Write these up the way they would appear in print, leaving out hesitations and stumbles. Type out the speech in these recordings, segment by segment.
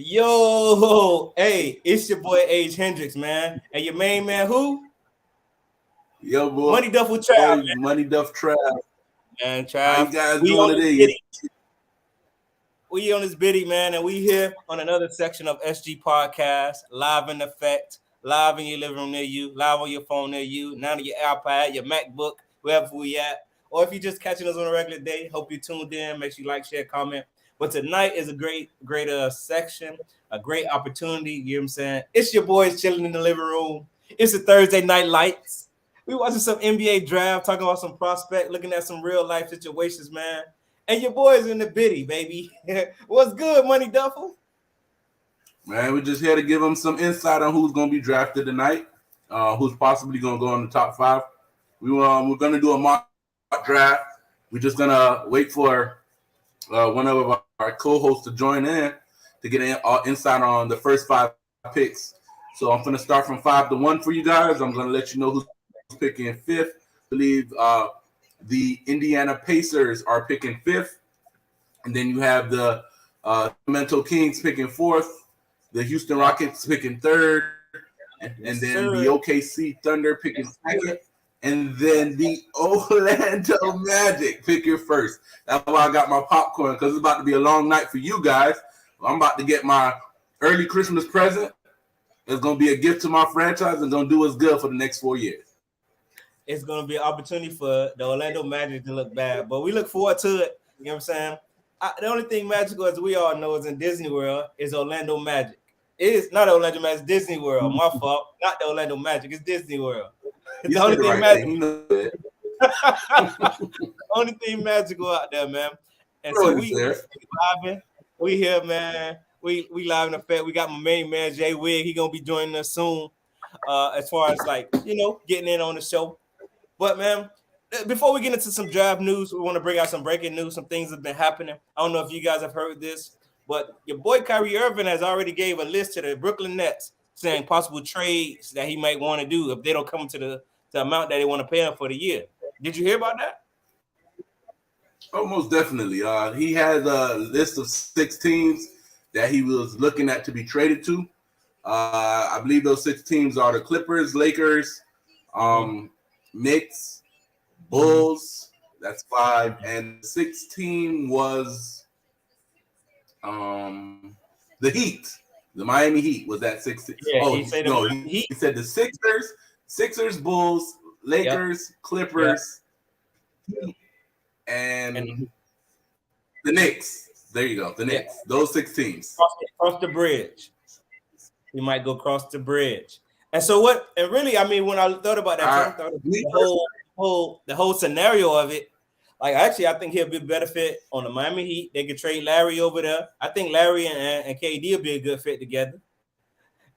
Yo, hey, it's your boy Age Hendricks, man. And your main man, who? Yo, boy, Money Duffel Trav, Money Duff Trap. man. How you Trav, guys we doing on this today? biddy. We on this biddy, man, and we here on another section of SG Podcast, live in effect, live in your living room near you, live on your phone near you, now on your iPad, your MacBook, wherever we at. Or if you're just catching us on a regular day, hope you tuned in. Make sure you like, share, comment. But tonight is a great section, a great opportunity. You know what I'm saying? It's your boys chilling in the living room. It's a Thursday night lights. We watching some NBA draft, talking about some prospect, looking at some real life situations, man. And your boys in the biddy, baby. What's good, Money Duffel? Man, we're just here to give them some insight on who's going to be drafted tonight, who's possibly going to go in the top five. We're going to do a mock draft. We're just going to wait for one of our co-hosts to join in to get insight on the first five picks. So I'm going to start from 5 to 1 for you guys. I'm going to let you know who's picking fifth. I believe the Indiana Pacers are picking fifth. And then you have the Sacramento Kings picking fourth. The Houston Rockets picking third. And then the OKC Thunder picking second. And then the Orlando Magic picking first. That's why I got my popcorn, because it's about to be a long night for you guys. I'm about to get my early Christmas present. It's going to be a gift to my franchise and going to do us good for the next 4 years. It's going to be an opportunity for the Orlando Magic to look bad. But we look forward to it. You know what I'm saying? The only thing magical, as we all know, is in Disney World, is Orlando Magic. It is not Orlando Magic, Disney World. My fault. Not the Orlando Magic. It's Disney World. It's the only thing magical. Only thing magical out there, man. And so we here, man. We live in effect. We got my main man Jay Wig. He gonna be joining us soon. As far as getting in on the show. But man, before we get into some draft news, we want to bring out some breaking news. Some things have been happening. I don't know if you guys have heard this, but your boy Kyrie Irving has already gave a list to the Brooklyn Nets saying possible trades that he might want to do if they don't come to the amount that they want to pay him for the year. Did you hear about that? Oh, most definitely. He has a list of 6 teams that he was looking at to be traded to. I believe those 6 teams are the Clippers, Lakers, Knicks, Bulls. That's 5, and 16 was the Heat. The Miami Heat was that 16. Yeah, he said the Sixers, Bulls, Lakers, Clippers, and the Knicks. There you go, the Knicks. Those 6 teams. Cross the bridge. He might go across the bridge. And so what? And really, I mean, when I thought about that, the whole scenario of it, like actually, I think he'll be a better fit on the Miami Heat. They could trade Larry over there. I think Larry and KD will be a good fit together.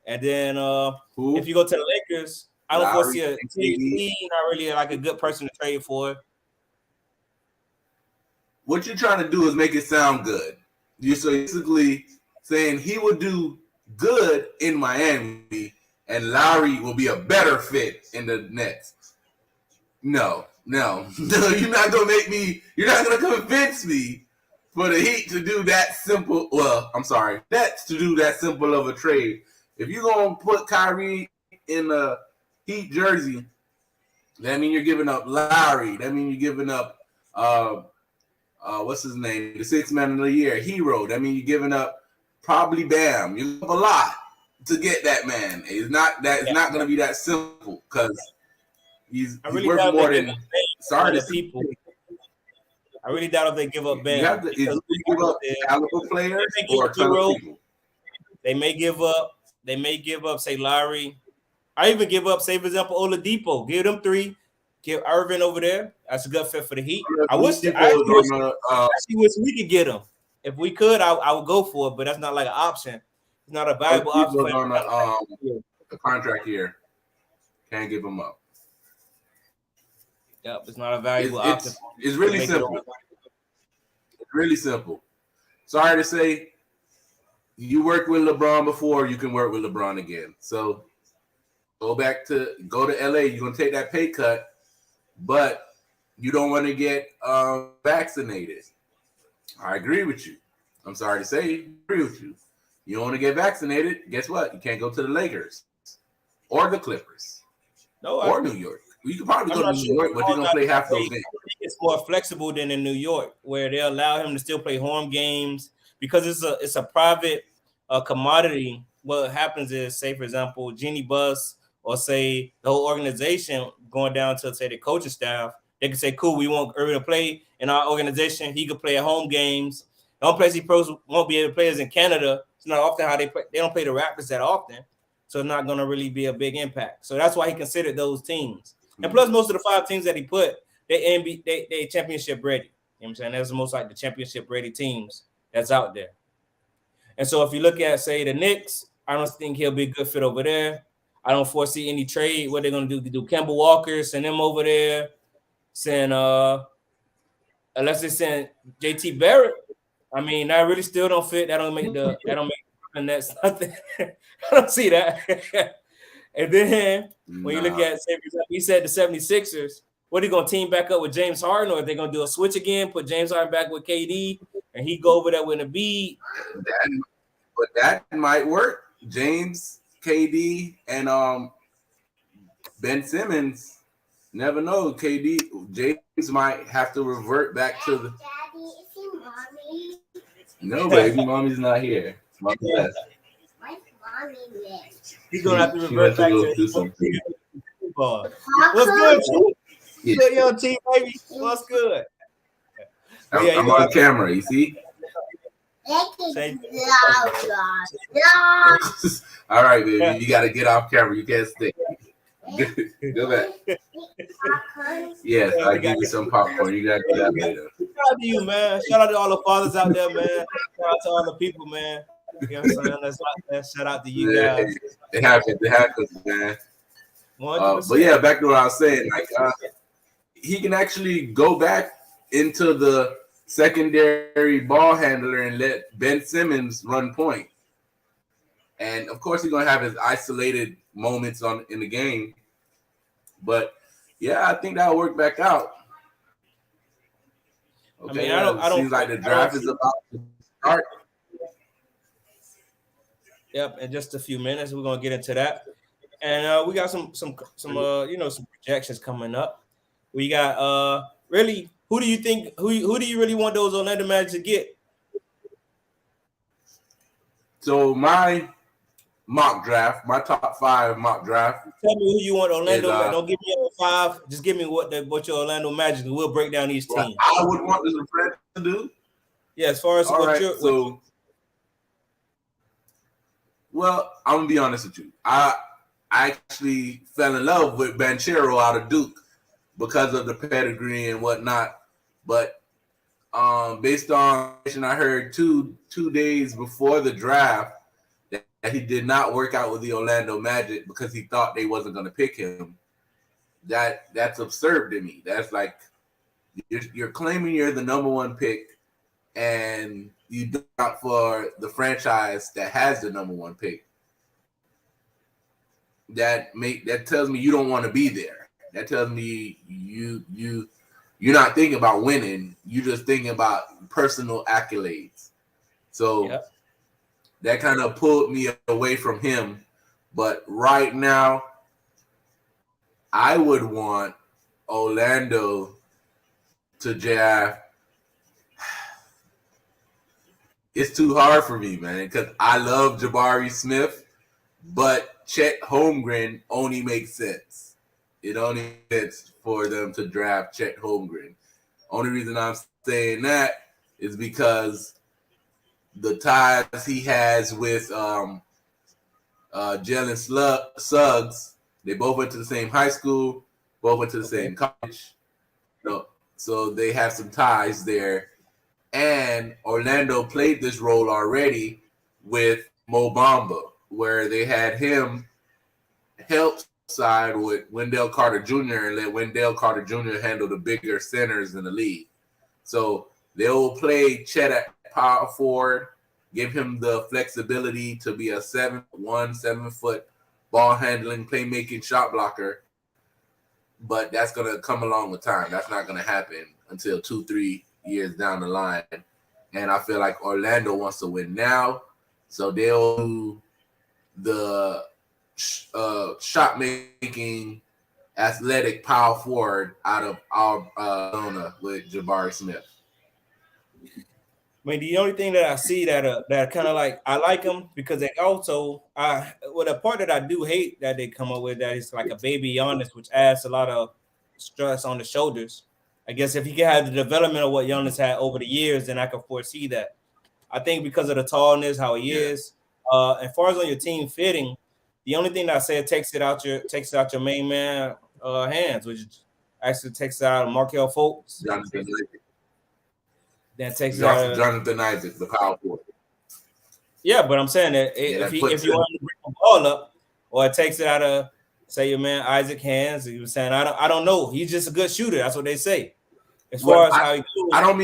And then if you go to the Lakers, I don't foresee a KD not really like a good person to trade for. What you're trying to do is make it sound good. You're basically saying he would do good in Miami and Lowry will be a better fit in the Nets. No, you're not gonna convince me for the Heat to do that simple. Well, I'm sorry, Nets to do that simple of a trade. If you're gonna put Kyrie in a Heat jersey, that means you're giving up Lowry. That means you're giving up what's his name? The 6th man of the year, Hero. That means you're giving up probably Bam. You give up a lot to get that man. It's not gonna be that simple because he's worth more than people. I really doubt if they give up Bam. You have to give up caliber players or people. They may give up, say Lowry. I even give up, say for example, Oladipo. Give them 3. Give Irvin over there. That's a good fit for the Heat. I wish we could get him. If we could, I would go for it, but that's not like an option. It's not a valuable option. On the contract here. Can't give him up. Yep, it's not a valuable option. It's really simple. It's really simple. Sorry to say, you worked with LeBron before, you can work with LeBron again. So go to LA. You're gonna take that pay cut, but you don't want to get vaccinated. I agree with you. I'm sorry to say, I agree with you. You don't want to get vaccinated. Guess what? You can't go to the Lakers or the Clippers No, or New York. You could probably I'm go to not New sure. York, but you're gonna play half those games. It's more flexible than in New York, where they allow him to still play home games because it's a private commodity. What happens is, say for example, Jeannie Buss or say the whole organization going down to say the coaching staff, they can say, "Cool, we want Irving to play in our organization. He could play at home games. The only place he pros won't be able to play is in Canada. It's not often how they play. They don't play the Raptors that often, so it's not going to really be a big impact. So that's why he considered those teams. And plus, most of the 5 teams that he put, they championship ready. You know what I'm saying? That's the most like the championship ready teams that's out there. And so if you look at, say, the Knicks, I don't think he'll be a good fit over there. I don't foresee any trade. What they're gonna do Kemba Walker, send him over there, send unless they send JT Barrett. I mean, that really still don't fit. That don't make the Nets nothing. I don't see that. And then when you look at, say, he said the 76ers, what are you going to team back up with James Harden, or are they going to do a switch again, put James Harden back with KD, and he go over there with Embiid? But that might work. James, KD, and Ben Simmons. Never know. James might have to revert back to the. Daddy, is he mommy? No, baby, mommy's not here. Mommy left. Why's mommy left? He's going to have to revert back to do something. What's good, T? Yeah. Good, yo, T, baby. What's good? I'm on camera, you see? Say- All right, baby. You got to get off camera. You can't stay. Go back. Yes, I'll give you some popcorn. You got to do that later. Shout out to you, man. Shout out to all the fathers out there, man. Shout out to all the people, man. You know what I'm saying? Shout out to you guys. It happens, man. 100%. But yeah, back to what I was saying. Like, he can actually go back into the secondary ball handler and let Ben Simmons run point. And of course, he's gonna have his isolated moments in the game. But yeah, I think that'll work back out. Okay, I mean, I don't. Seems like the draft is about to start. Yep, in just a few minutes, we're gonna get into that, and we got some projections coming up. We got really. Who do you think? Who do you really want those Orlando Magic to get? So my mock draft, my top 5 mock draft. Tell me who you want Orlando. Don't give me a 5. Just give me what your Orlando Magic. We'll break down each team. I would want the friend to do. Yeah, as far as all what right, you're. Well, I'm gonna be honest with you. I actually fell in love with Banchero out of Duke because of the pedigree and whatnot. But based on I heard two days before the draft that he did not work out with the Orlando Magic because he thought they wasn't gonna pick him. That's absurd to me. That's like you're claiming you're the number 1 pick and you do not for the franchise that has the number 1 pick. That tells me you don't want to be there. That tells me you're not thinking about winning. You're just thinking about personal accolades. So that kind of pulled me away from him. But right now, I would want Orlando to draft. It's too hard for me, man, because I love Jabari Smith, but Chet Holmgren only makes sense. It only makes sense for them to draft Chet Holmgren. Only reason I'm saying that is because the ties he has with Jalen Suggs, they both went to the same high school, both went to the same college. So they have some ties there. And Orlando played this role already with Mo Bamba, where they had him help side with Wendell Carter Jr. and let Wendell Carter Jr. handle the bigger centers in the league. So they will play Chet at power forward, give him the flexibility to be a 7'1", 7-foot ball handling, playmaking shot blocker. But that's going to come along with time. That's not going to happen until 2-3 years down the line. And I feel like Orlando wants to win now. So they'll do the shot making athletic power forward out of our Arizona with Jabari Smith. I mean, the only thing that I see that kind of like I like them because they also the part that I do hate that they come up with that is like a baby Giannis, which adds a lot of stress on the shoulders. I guess if he can have the development of what Giannis had over the years, then I can foresee that. I think because of the tallness, how he is, as far as on your team fitting, the only thing that I said takes it out your main man hands, which actually takes it out of Markel Fultz. Jonathan Then takes it out of Jonathan Isaac, the power forward. yeah, but I'm saying that if you want to bring the ball up, or it takes it out of say your man Isaac hands, he was saying I don't know, he's just a good shooter. That's what they say. As far as how he do it, I don't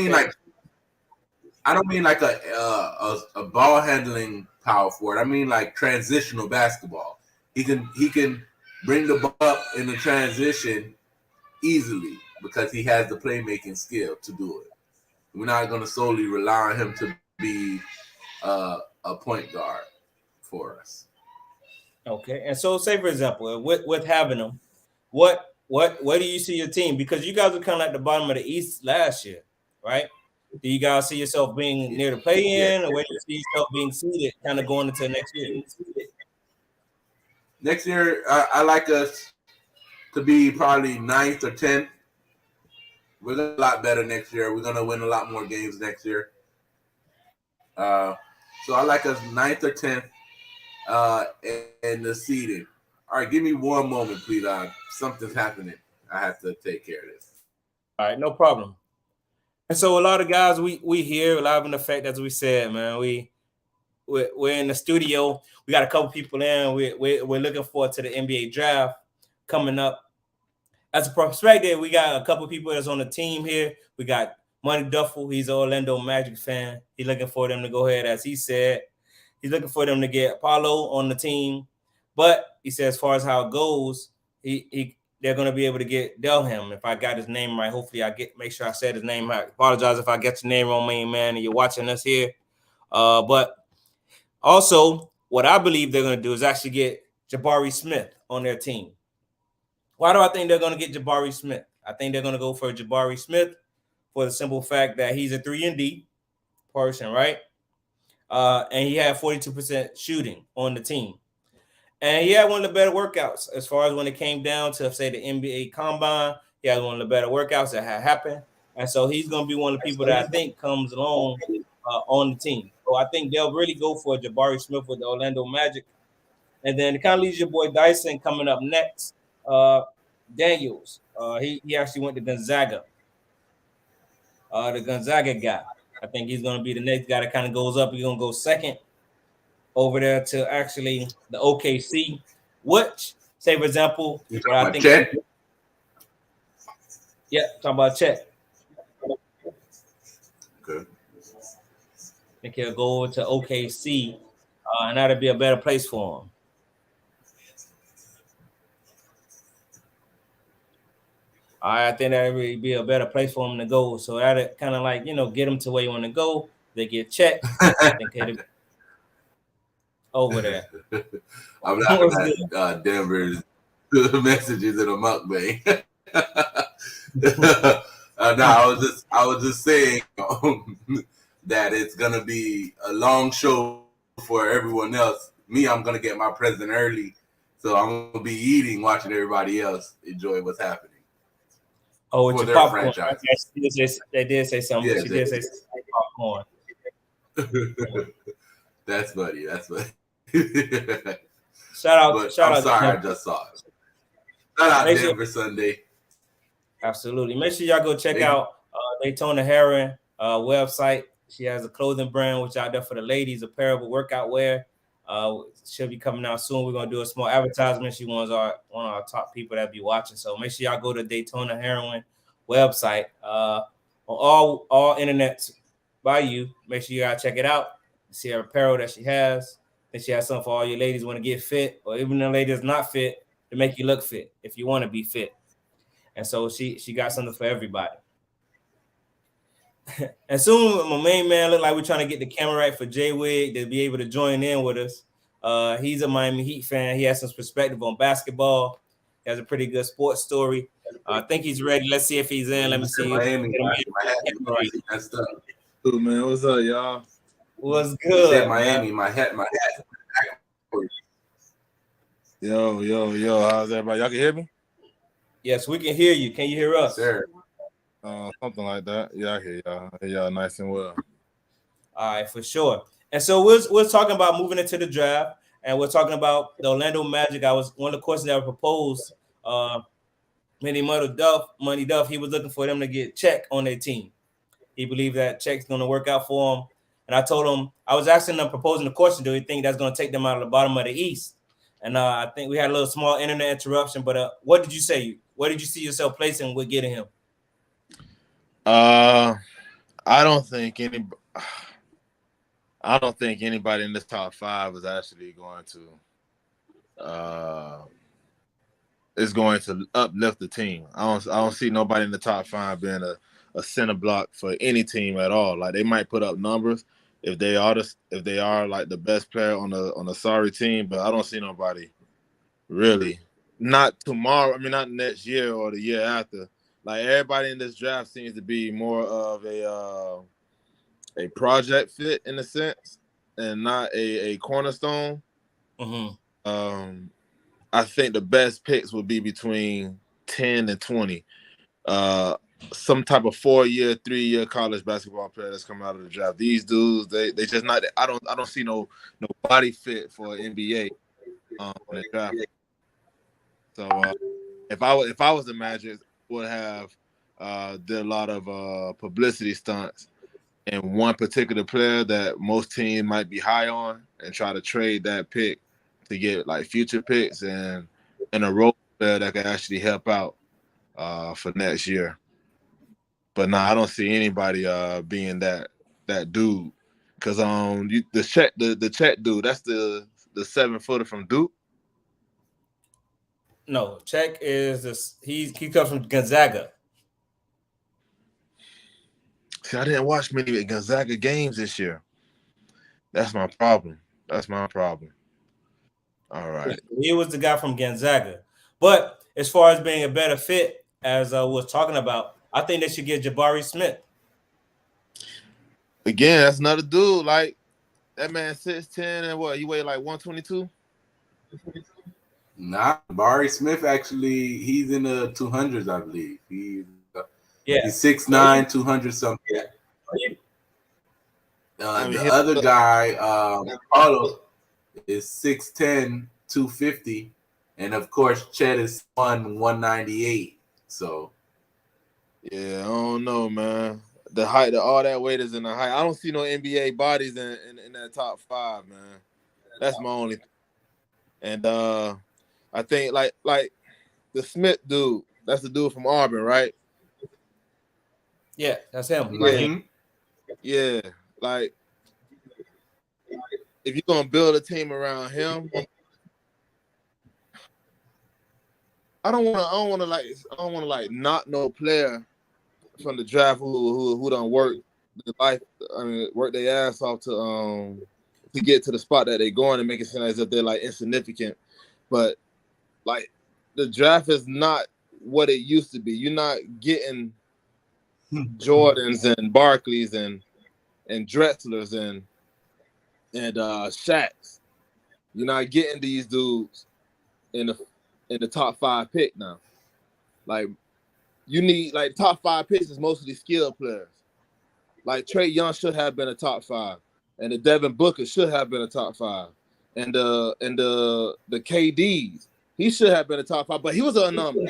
mean like a ball handling power forward. I mean like transitional basketball. He can bring the ball up in the transition easily because he has the playmaking skill to do it. We're not going to solely rely on him to be a point guard for us. okay. And so, say for example, with having them, where do you see your team? Because you guys were kind of at the bottom of the East last year, right? Do you guys see yourself being near the play-in, or where do you see yourself being seated, kind of going into next year? Next year, I like us to be probably 9th or 10th. We're gonna be a lot better next year. We're gonna win a lot more games next year. So I like us 9th or 10th and the seeding. All right, give me one moment, please. Something's happening. I have to take care of this. All right, no problem. And so a lot of guys we hear live in effect, as we said, man. We're in the studio. We got a couple people in. We're looking forward to the NBA draft coming up. As a perspective, we got a couple people that's on the team here. We got Money Duffel. He's an Orlando Magic fan. He's looking for them to go ahead, as he said. He's looking for them to get Apollo on the team. But he said as far as how it goes, they're going to be able to get Delham. If I got his name right, hopefully make sure I said his name right. Apologize if I get your name wrong, main man, and you're watching us here. But also, what I believe they're going to do is actually get Jabari Smith on their team. Why do I think they're going to get Jabari Smith? I think they're going to go for Jabari Smith for the simple fact that he's a 3-and-D person, right? And he had 42% shooting on the team. And he had one of the better workouts as far as when it came down to, say, the NBA Combine. He had one of the better workouts that had happened. And so he's going to be one of the people that I think comes along on the team. So I think they'll really go for Jabari Smith with the Orlando Magic. And then it kind of leaves your boy Dyson coming up next. Daniels. He actually went to Gonzaga. The Gonzaga guy. I think he's going to be the next guy that kind of goes up. He's going to go second over there to actually the OKC, which, say, for example, what I think. Chet? Yeah, talking about Chet. Good. I think he'll go over to OKC, and that'll be a better place for him. I think that would be a better place for him to go. So that kind of like, get him to where you want to go. They get checked. I think it'll be over there. I'm laughing at Denver's messages in a mukbang. I was just saying that it's gonna be a long show for everyone else. Me, I'm gonna get my present early, so I'm gonna be eating, watching everybody else enjoy what's happening. Oh, it's your popcorn. They did say something. Yeah, she did say popcorn. That's funny. Shout out. I'm sorry, I just saw it. Shout out Denver Sunday. Absolutely. Make sure y'all go check out Daytona Heron website. She has a clothing brand which out there for the ladies, apparel, workout wear. She'll be coming out soon. We're gonna do a small advertisement. She one of our top people that be watching. So make sure y'all go to Daytona Heroin website. On all internets by you. Make sure you gotta check it out. See her apparel that she has. And she has something for all you ladies want to get fit, or even the ladies not fit to make you look fit if you want to be fit. And so she got something for everybody. And soon, my main man look like we're trying to get the camera right for Jay Wig to be able to join in with us. He's a Miami Heat fan. He has some perspective on basketball. He has a pretty good sports story. I think he's ready. Let's see if he's in. Let me see. Miami, Get him my hat in. Right. messed up. Dude, man, what's up, y'all? What's You good, said Miami, man? my hat. Yo, how's everybody? Y'all can hear me? Yes, we can hear you. Can you hear us? Sir. Something like that. Yeah, I hear y'all. I hear y'all nice and well. All right, for sure. And so we're talking about moving into the draft, and we're talking about the Orlando Magic. I was one of the questions that were proposed. Money Duff, he was looking for them to get Check on their team. He believed that Check's going to work out for him. And I told him, I was asking them, proposing the question, do you think that's going to take them out of the bottom of the East? And I think we had a little small internet interruption, but what did you say? Where did you see yourself placing with getting him? I don't think anybody in this top five is actually going to uplift the team. I don't see nobody in the top five being a center block for any team at all. Like they might put up numbers if they are like the best player on a sorry team, but I don't see nobody really. Not tomorrow. I mean, not next year or the year after. Like everybody in this draft seems to be more of a project fit in a sense, and not a cornerstone. Mm-hmm. I think the best picks would be between 10 and 20. Some type of 4-year, 3-year college basketball player that's coming out of the draft. These dudes, they just not. I don't see no body fit for NBA in the draft. So if I was the Magic, I would have did a lot of publicity stunts and one particular player that most teams might be high on, and try to trade that pick to get like future picks and a role player that can actually help out for next year. But I don't see anybody being that dude, because the Chet dude, that's the 7-footer from Duke. No, Check is this. He comes from Gonzaga. See, I didn't watch many Gonzaga games this year. That's my problem. All right. He was the guy from Gonzaga. But as far as being a better fit, as I was talking about, I think they should get Jabari Smith. Again, that's another dude. Like that man 6'10" and what? He weighed like 122. Nah, Barry Smith actually, he's in the 200s, I believe. He's 6'9", 200 something. The other guy, Carlos, is 6'10", 250, and of course Chet is 198. So yeah, I don't know, man. The height, all that weight is in the height. I don't see no NBA bodies in that top five, man. That's my only thing. And I think like the Smith dude, that's the dude from Auburn, right? Yeah, that's him. Right. Yeah, like if you're gonna build a team around him, I don't want to not no player from the draft who don't work their ass off to get to the spot that they're going and make it seem as if they're like insignificant. But like the draft is not what it used to be. You're not getting Jordans and Barkleys and Dreslers and Shaqs. You're not getting these dudes in the top 5 pick now. Like you need like top 5 picks is mostly skilled players. Like Trae Young should have been a top 5, and the Devin Booker should have been a top 5, and the KDs, he should have been a top 5, but he was an anomaly.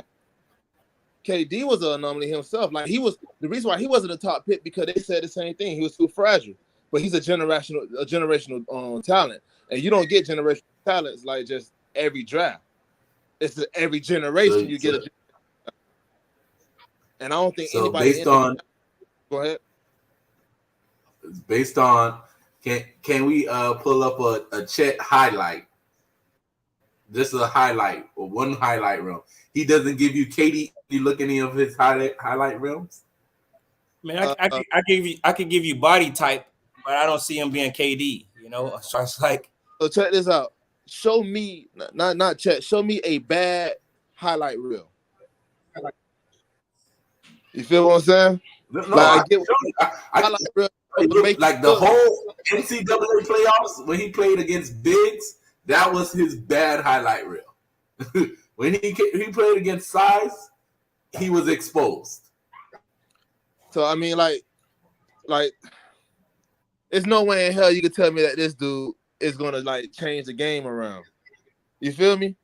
KD was an anomaly himself. Like he was the reason why he wasn't a top pick, because they said the same thing. He was too fragile, but he's a generational talent, and you don't get generational talents like just every draft. It's every generation you get a. And I don't think anybody. Go ahead. Based on, can we pull up a Chet highlight? Just a highlight or one highlight reel. He doesn't give you KD. You look any of his highlight reels? Man, I could give you body type, but I don't see him being KD. You know, so it's like So check this out. Show me, not check. Show me a bad highlight reel. You feel what I'm saying? No, Like I get I highlight reel make like the whole NCAA playoffs when he played against bigs. That was his bad highlight reel. When he played against size, he was exposed. So I mean, like, there's no way in hell you could tell me that this dude is gonna like change the game around. You feel me?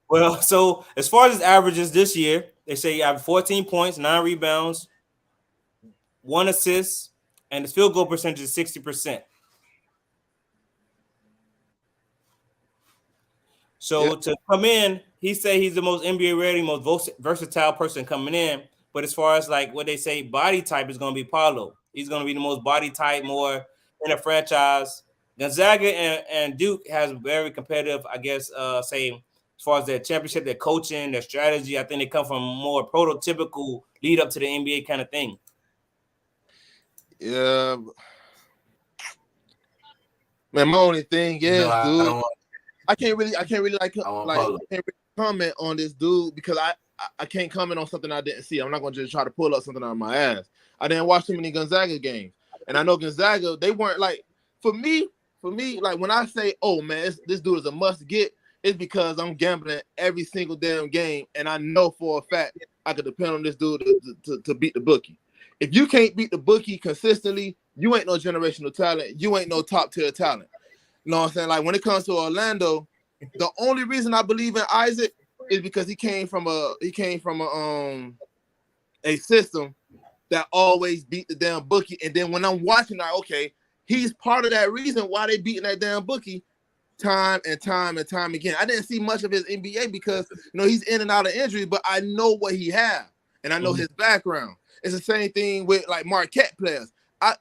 well, so as far as his averages this year, they say he had 14 points, 9 rebounds, 1 assist, and his field goal percentage is 60%. So to come in, he said he's the most NBA ready, most versatile person coming in. But as far as like what they say, body type is going to be Paulo. He's going to be the most body type, more in a franchise. Gonzaga and Duke has very competitive, I guess, say as far as their championship, their coaching, their strategy. I think they come from more prototypical lead up to the NBA kind of thing. Yeah. Man, my only thing is, dude, I can't really comment on this dude because I can't comment on something I didn't see. I'm not gonna just try to pull up something out of my ass. I didn't watch too many Gonzaga games, and I know Gonzaga, they weren't like for me, like when I say, oh man, this dude is a must get, it's because I'm gambling every single damn game, and I know for a fact I could depend on this dude to beat the bookie. If you can't beat the bookie consistently, you ain't no generational talent. You ain't no top tier talent. You know what I'm saying? Like when it comes to Orlando, the only reason I believe in Isaac is because he came from a system that always beat the damn bookie. And then when I'm watching, like, okay, he's part of that reason why they beating that damn bookie time and time and time again. I didn't see much of his NBA because he's in and out of injury, but I know what he has and I know his background. It's the same thing with like Marquette players.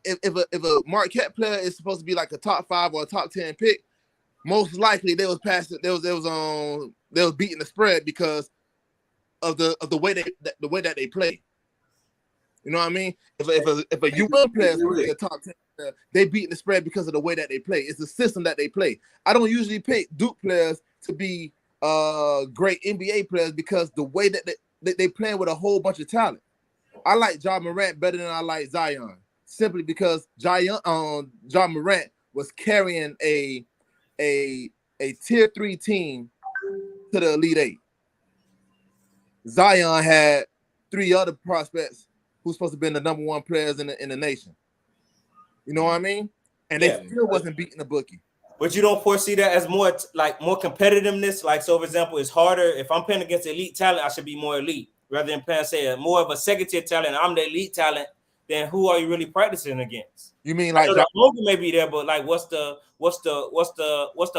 If a Marquette player is supposed to be like a top 5 or a top 10 pick, most likely they was beating the spread because of the way that they play. You know what I mean? If a UM player is supposed to be a top 10 player, they beating the spread because of the way that they play. It's the system that they play. I don't usually pick Duke players to be great NBA players because the way that they playing with a whole bunch of talent. I like Ja Morant better than I like Zion, simply because Ja Morant was carrying a tier 3 team to the Elite 8. Zion had 3 other prospects who's supposed to be the number 1 players in the nation. You know what I mean? And they still wasn't beating the bookie. But you don't foresee that as more competitiveness? Like, so for example, it's harder. If I'm playing against elite talent, I should be more elite. Rather than playing, say, more of a second tier talent, I'm the elite talent, then who are you really practicing against? You mean like the logo may be there, but like what's the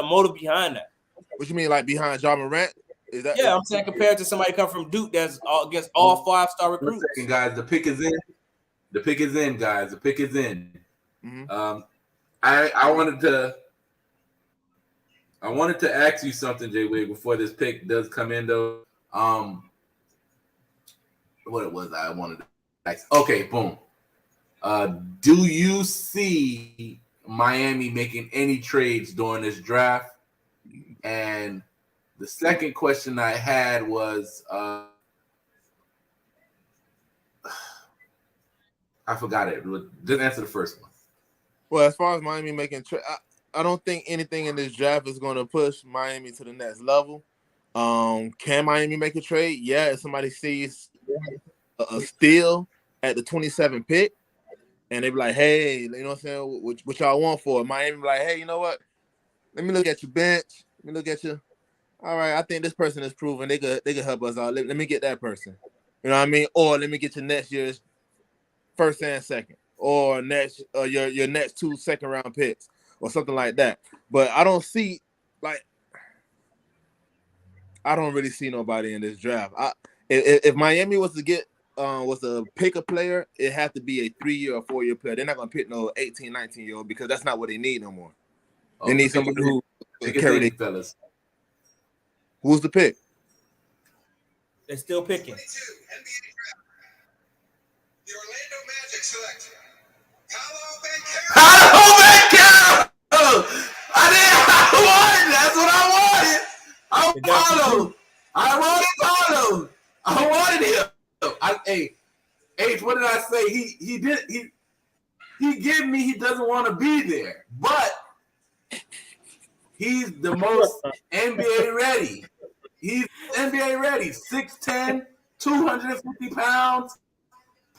motive behind that? What you mean, like behind Ja Morant? I'm saying compared to somebody come from Duke that's against all 5-star recruits. 1 second, guys. The pick is in. The pick is in, guys. The pick is in. Mm-hmm. I wanted to ask you something, Jay Wig, before this pick does come in, though. What it was I wanted to ask. Okay, boom. Do you see Miami making any trades during this draft? And the second question I had was I forgot it. Just answer the first one. Well, as far as Miami making trades, I don't think anything in this draft is going to push Miami to the next level. Can Miami make a trade? Yeah, if somebody sees a steal at the 27th pick, and they be like, hey, you know what I'm saying? What y'all want for it? Miami be like, hey, you know what? Let me look at your bench. Let me look at you. All right, I think this person is proven. They could help us out. Let me get that person. You know what I mean? Or let me get your next year's first and second, or next your next 2 second-round picks, or something like that. But I don't really see nobody in this draft. If Miami was to pick a player, it had to be a 3-year or 4-year player. They're not gonna pick no 18, 19-year-old because that's not what they need no more. They need somebody who carry their fellas. Who's the pick? They're still picking. Paolo Beccaro! I wanted. That's what I wanted. Paolo. I wanted Paolo. I wanted him. Hey, H, what did I say? He give me he doesn't want to be there, but he's the most NBA ready. He's NBA ready. 6'10", 250 pounds,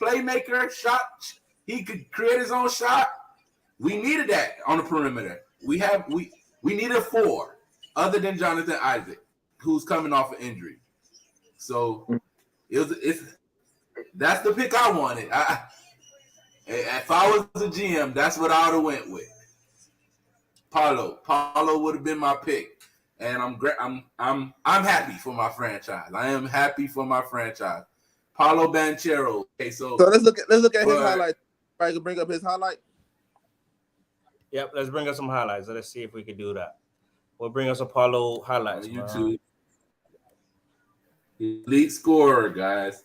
playmaker, shot. He could create his own shot. We needed that on the perimeter. We needed 4 other than Jonathan Isaac, who's coming off an injury. So that's the pick I wanted. If I was the GM, that's what I would have went with. Paolo would have been my pick, and I'm happy for my franchise. I am happy for my franchise. Paolo Banchero. Okay, so let's look at his highlight. I can bring up his highlight. Yep, let's bring up some highlights. Let's see if we can do that. We'll bring us some Paulo highlights. On YouTube. Elite scorer, guys.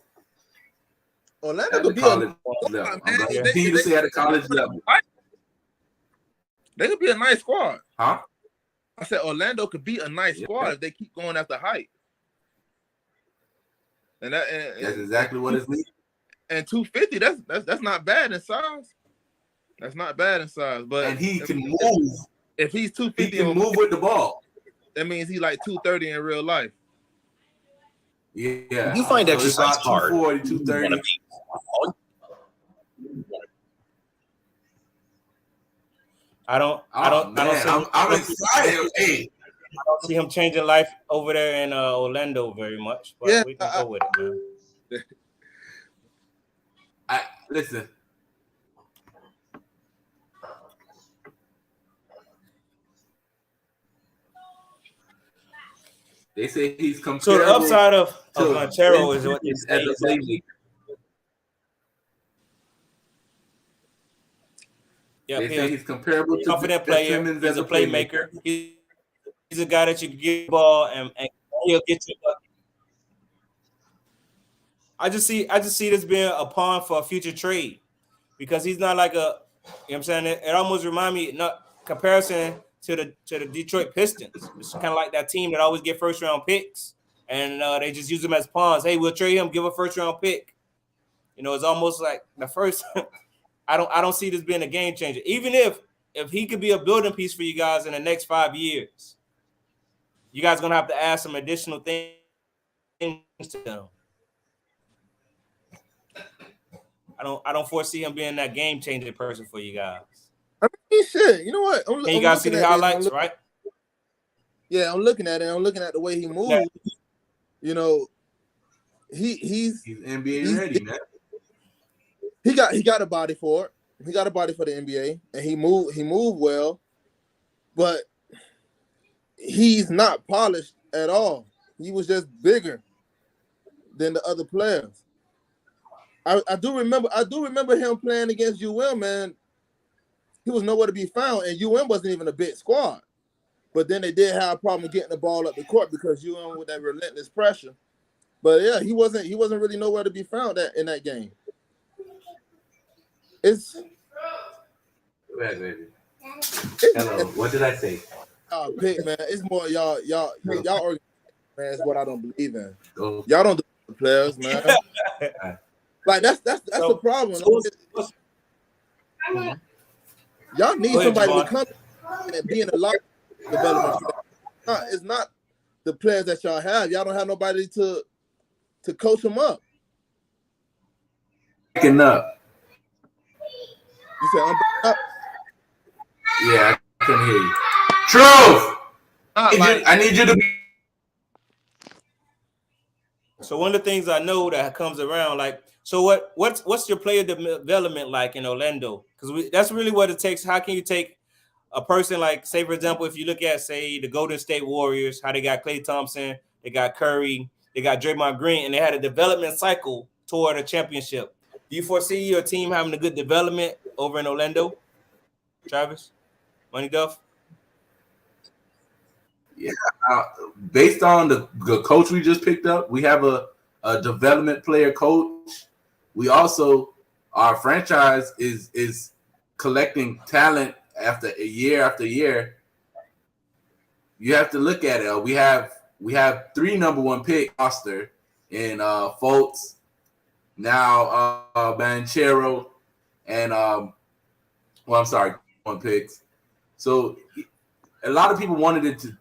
Orlando could be college level. Continue to say at a college level. They could be a nice squad. Huh? I said Orlando could be a nice squad if they keep going after height. And that's exactly what it's needed. And 250, that's not bad in size. That's not bad in size, but and he can move. If he's 250, he can move with the ball. That means he's like 230 in real life. Yeah, you find exercise hard. 240, 230. I'm excited. Hey. I don't see him changing life over there in Orlando very much, but we can go with it, man. Listen. They say he's comparable. So the upside of Banchero is what he's as a playmaker. Yeah, they say he's comparable to confident player. He's a playmaker. He's a guy that you can get the ball and he'll get you. I just see this being a pawn for a future trade because he's not like a. You know what I'm saying? It almost reminds me not comparison to the Detroit Pistons. It's kind of like that team that always get first round picks and they just use them as pawns. Hey, we'll trade him, give a first round pick. You know, it's almost like the first. I don't see this being a game changer. Even if he could be a building piece for you guys in the next 5 years, you guys are gonna have to add some additional things to them. I don't foresee him being that game changing person for you guys. I mean, shit. You know what? Can you guys see the highlights, right? Yeah, I'm looking at it. I'm looking at the way he moves. Yeah. You know, he's NBA ready, man. He got a body for it. He got a body for the NBA, and he moved well, but he's not polished at all. He was just bigger than the other players. I do remember him playing against UM, man. He was nowhere to be found, and UM wasn't even a big squad. But then they did have a problem getting the ball up the court because UM with that relentless pressure. But yeah, he wasn't really nowhere to be found in that game. Hello. What did I say? Pick, man. It's more y'all organization, man. It's what I don't believe in. Y'all don't do the players, man. Like that's the problem. Y'all need somebody to come and be in the locker development. It's not the players that y'all have. Y'all don't have nobody to coach them up. Breaking up. You said I'm up? Yeah, I can hear you. Truth! I need you to be. So one of the things I know that comes around, like, so what's your player development like in Orlando? Because that's really what it takes. How can you take a person like, say, for example, if you look at, say, the Golden State Warriors, how they got Klay Thompson, they got Curry, they got Draymond Green, and they had a development cycle toward a championship. Do you foresee your team having a good development over in Orlando, Travis? Money Duff? Yeah, based on the coach we just picked up, we have a development player coach. We also our franchise is collecting talent after year. You have to look at it. We have 3 number 1 pick roster in Fultz, now Banchero, and I'm sorry, 1 picks. So a lot of people wanted it to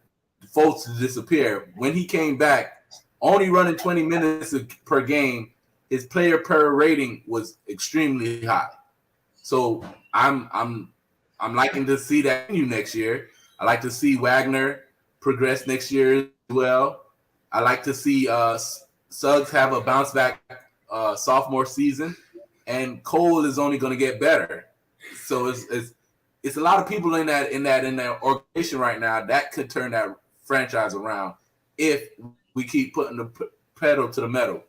Fultz to disappear. When he came back, only running 20 minutes per game, his player per rating was extremely high. So I'm liking to see that continue next year. I like to see Wagner progress next year as well. I like to see Suggs have a bounce back sophomore season, and Cole is only going to get better. So it's a lot of people in that organization right now that could turn that franchise around if we keep putting the pedal to the metal.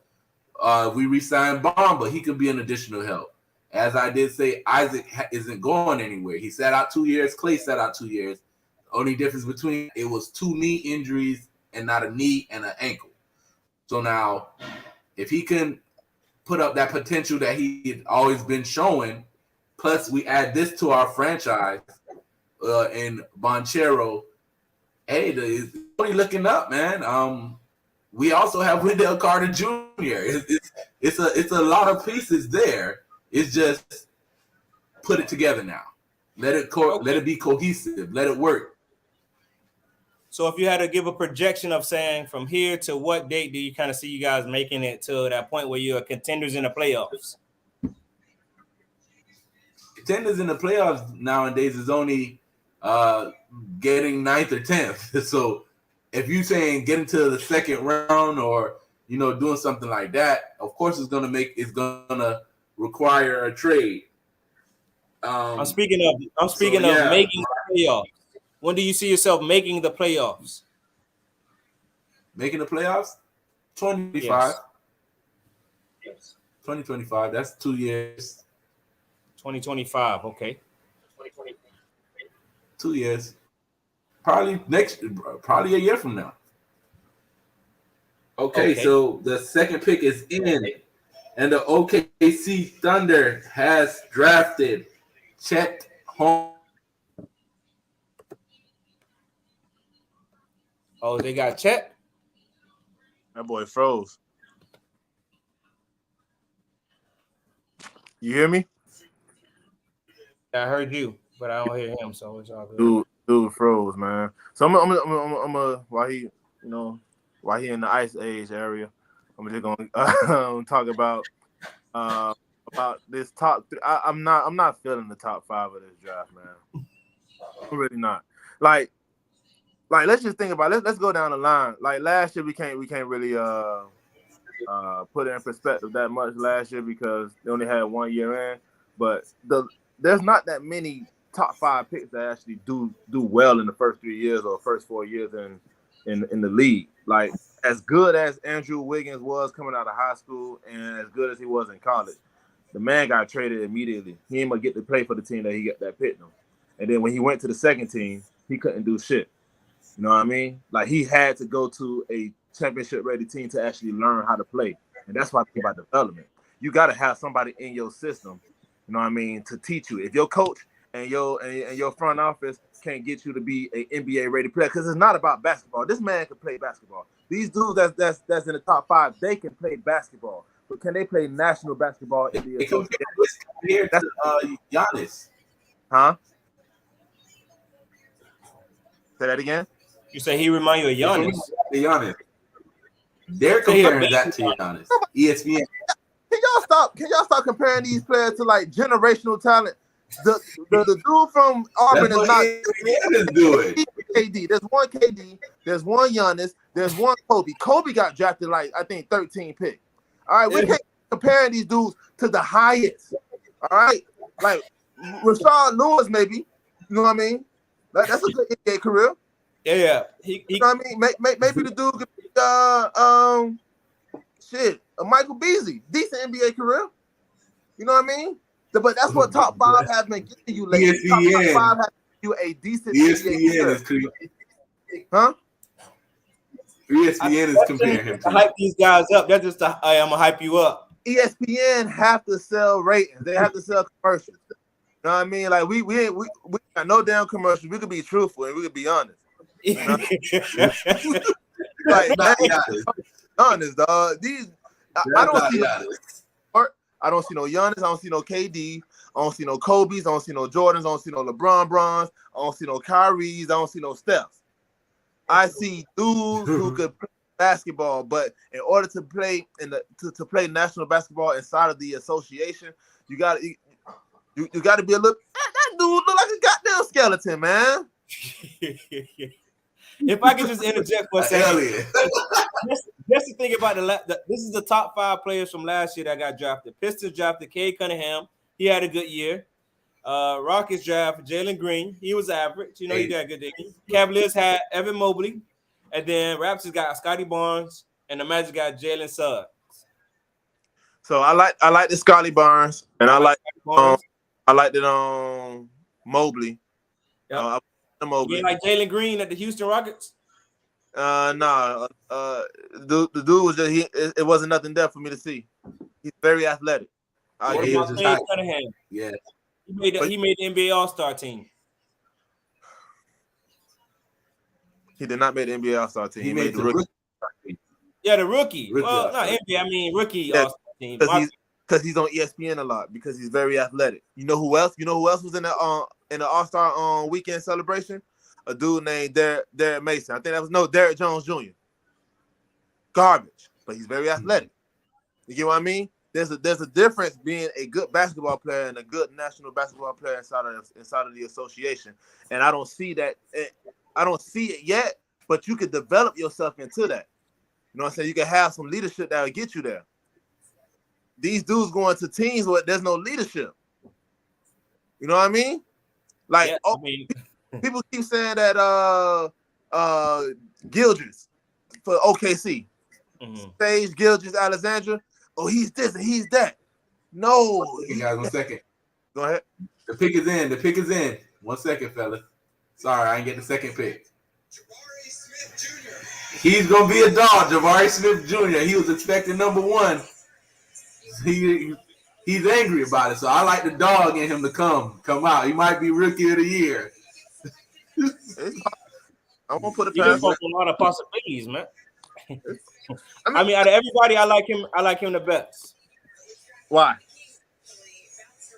We re-signed Bamba. He could be an additional help. As I did say, Isaac isn't going anywhere. He sat out 2 years. Clay sat out 2 years. Only difference between it was 2 knee injuries and not a knee and an ankle. So now, if he can put up that potential that he had always been showing, plus we add this to our franchise in Banchero, hey, it's only looking up, man. We also have Wendell Carter Jr. It's a lot of pieces there. It's just put it together now. Let it be cohesive. Let it work. So if you had to give a projection of saying from here to what date do you kind of see you guys making it to that point where you're contenders in the playoffs? Contenders in the playoffs nowadays is only getting 9th or 10th. So if you're saying getting to the second round or doing something like that, of course it's gonna require a trade. I'm speaking of making the playoffs. When do you see yourself making the playoffs? Making the playoffs? 2025. Yes. 2025. That's 2 years. 2025. Okay. 2 years. Probably a year from now. Okay, so the second pick is in, and the OKC Thunder has drafted Chet Holmgren. Oh, they got Chet? That boy froze. You hear me? I heard you, but I don't hear him, so it's all good. Dude froze, man. So I'm gonna while he in the ice age area, I'm just gonna talk about this top 3. I'm not feeling the top 5 of this draft, man. I'm really not. Like let's just think about it. Let's go down the line. Like last year, we can't really put it in perspective that much last year because they only had 1 year in. But there's not that many top 5 picks that actually do well in the first 3 years or first 4 years in the league. Like as good as Andrew Wiggins was coming out of high school and as good as he was in college, the man got traded immediately. He ain't gonna get to play for the team that picked him. And then when he went to the second team, he couldn't do shit. You know what I mean? Like he had to go to a championship-ready team to actually learn how to play, and that's why I think about development. You got to have somebody in your system, you know what I mean, to teach you. If your coach and your front office can't get you to be an NBA-ready player, because it's not about basketball. This man can play basketball. These dudes that's in the top 5, they can play basketball, but can they play national basketball in the here to Giannis? Huh? Say that again. You say he remind you of Giannis? They're comparing that to Giannis. ESPN. Can y'all stop comparing these players to like generational talent? The dude from Auburn is not ESPN is doing. KD. There's one KD. There's one Giannis. There's one Kobe. Kobe got drafted like I think 13 pick. All right, we can't compare these dudes to the highest. All right, like Rashard Lewis, maybe. You know what I mean? That's a good NBA career. Yeah. You know what I mean? Maybe the dude could be Michael Beasley, decent NBA career. You know what I mean? But that's what top 5 has been giving you lately. ESPN. Top 5 has given you a decent ESPN is huh? ESPN is comparing him to. Hype these guys up. That's just I'm gonna hype you up. ESPN have to sell ratings. They have to sell commercials. You know what I mean? Like we got no damn commercials. We could be truthful and we could be honest. You know? Like Not man, Giannis. honest, dog. I don't Not see Giannis. I don't see no Giannis. I don't see no KD. I don't see no Kobe's. I don't see no Jordans. I don't see no LeBron Bronze. I don't see no Kyrie's. I don't see no Steph's. I see dudes who could play basketball, but in order to play to play national basketball inside of the association, you got to be a little. That dude look like a goddamn skeleton, man. If I could just interject for a second, Yeah. just to think about this is the top 5 players from last year that got drafted. Pistons drafted Cade Cunningham. He had a good year. Rockets draft Jalen Green. He was average. You know, he got a good day. Cavaliers had Evan Mobley. And then Raptors got Scotty Barnes. And the Magic got Jalen Suggs. So I like the Scotty Barnes. And I like the Mobley. Yep. Mobley. You like Jalen Green at the Houston Rockets? Nah. The dude was just it wasn't nothing there for me to see. He's very athletic. What about Cade Cunningham? Yeah. He made the NBA All-Star team. He did not make the NBA All-Star team. He made the rookie. Yeah, the rookie. Rookie well, All-Star. not NBA. I mean rookie Yeah, All-Star team. Because he's on ESPN a lot. Because he's very athletic. You know who else? Was in the All-Star weekend celebration? A dude named Derek Mason. I think that was Derek Jones Jr. Garbage, but he's very athletic. You get what I mean? There's a difference being a good basketball player and a good national basketball player inside of the association. And I don't see that. I don't see it yet, but you could develop yourself into that. You know what I'm saying? You can have some leadership that will get you there. These dudes going to teams where there's no leadership. You know what I mean? Like, people keep saying that Gildress for OKC, Sage Gildress Alexandra. Oh, he's this and he's that. No. You guys, 1 second. Go ahead. The pick is in. 1 second, fella. Sorry, I didn't get the second pick. He's gonna be a dog, Jabari Smith Jr. He was expecting number 1. He's angry about it, so I like the dog in him to come out. He might be rookie of the year. I'm gonna put it past past a lot of possibilities, man. I mean, out of everybody, I like him the best. Why?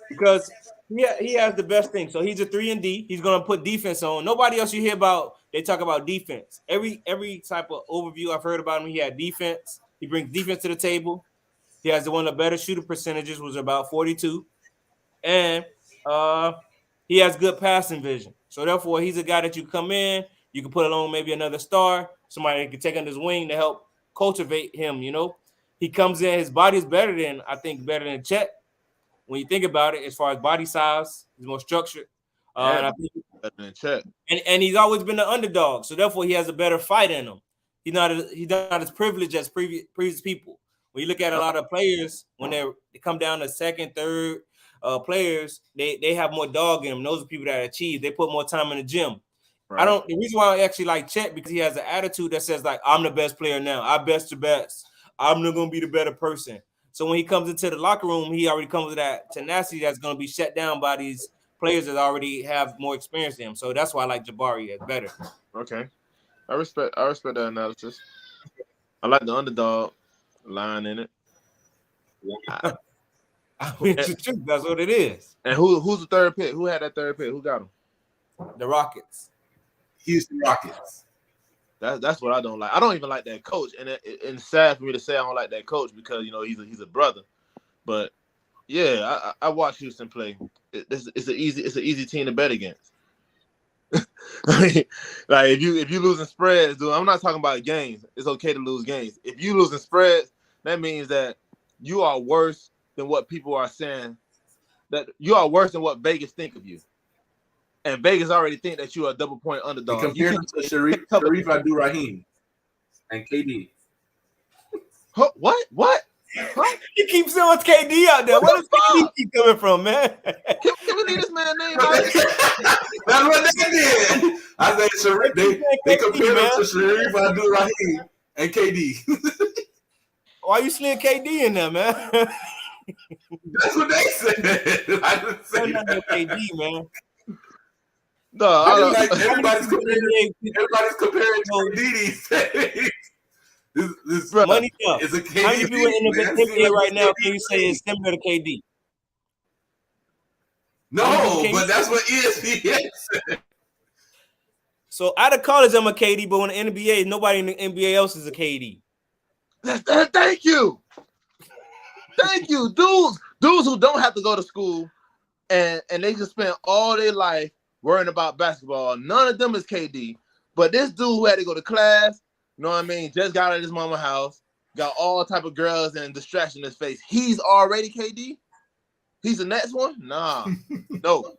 Because he has the best thing. So he's a 3-and-D. He's gonna put defense on. Nobody else you hear about, they talk about defense. Every type of overview I've heard about him, he had defense. He brings defense to the table. He has one of the better shooting percentages, was about 42, and he has good passing vision. So therefore, he's a guy that you come in, you can put along maybe another star, somebody that can take under his wing to help cultivate him. You know, he comes in, his body is better than Chet. When you think about it, as far as body size, he's more structured. And I think better than Chet. And he's always been the underdog, so therefore he has a better fight in him. He's not as privileged as previous people. When you look at a lot of players, when they come down to second, third players, they have more dog in them. Those are people that achieve. They put more time in the gym. Right. The reason why I actually like Chet, because he has an attitude that says, like, I'm the best player now. I best the best. I'm not gonna be the better person. So when he comes into the locker room, he already comes with that tenacity that's gonna be shut down by these players that already have more experience than him. So that's why I like Jabari as better. Okay. I respect that analysis. I like the underdog line in it. I mean, that's what it is. And who's the third pick? Who had that third pick? Who got him? The Rockets. Houston Rockets. That's what I don't like. I don't even like that coach, and it's sad for me to say I don't like that coach because he's a brother. But yeah, I watch Houston play. It's an easy team to bet against. Like if you losing spreads, dude, I'm not talking about games. It's okay to lose games. If you losing spreads, that means that you are worse than what people are saying. That you are worse than what Vegas think of you. And Vegas already think that you are a double point underdog. Compared to Sharif Abdul-Rahim and KD. Huh, what? Huh? You keep saying KD out there. Where does KD keep coming from, man? Can we leave this man name? That's what they did. I think they compared him to Sharif Abdul-Rahim and KD. Why you slid KD in there, man? That's what they said. I didn't say Not no that. KD, man. No, I I mean, don't. like everybody's How many comparing people in the KD these days. This Bruh, Money up. is a KD. How many people in the man. Seems NBA like right it's now KD can you say is similar to KD? How many people No, can but you- that's what ESPN said. So out of college, I'm a KD, but when the NBA, nobody in the NBA else is a KD. Thank you. Thank you. Dudes who don't have to go to school and they just spend all their life worrying about basketball. None of them is KD. But this dude who had to go to class, you know what I mean, just got out of his mama's house, got all type of girls and distraction in his face. He's already KD? He's the next one? Nah. No.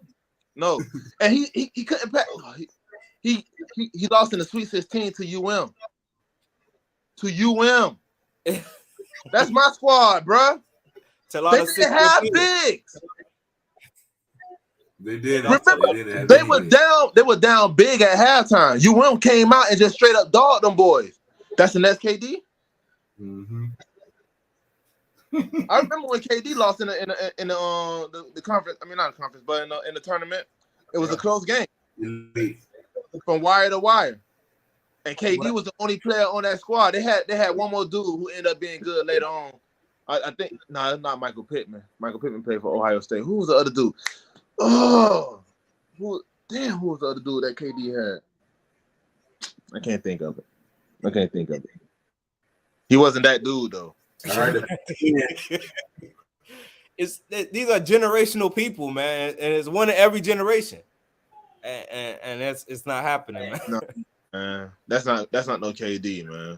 And he couldn't pass. He lost in the Sweet 16 to UM. That's my squad, bruh. It's a lot They of didn't have 6'4" bigs. They did. Remember, they were down big at halftime. UM came out and just straight up dogged them boys. That's the next KD. Mm-hmm. I remember when KD lost in the conference. I mean, not the conference, but in the tournament, it was a close game from wire to wire. And KD was the only player on that squad. They had one more dude who ended up being good later on. I think it's not Michael Pittman. Michael Pittman played for Ohio State. Who was the other dude? Oh, who was the other dude that KD had? I can't think of it. He wasn't that dude though. All right. These are generational people, man, and it's one in every generation, and it's not happening, man. No, that's not no KD, man.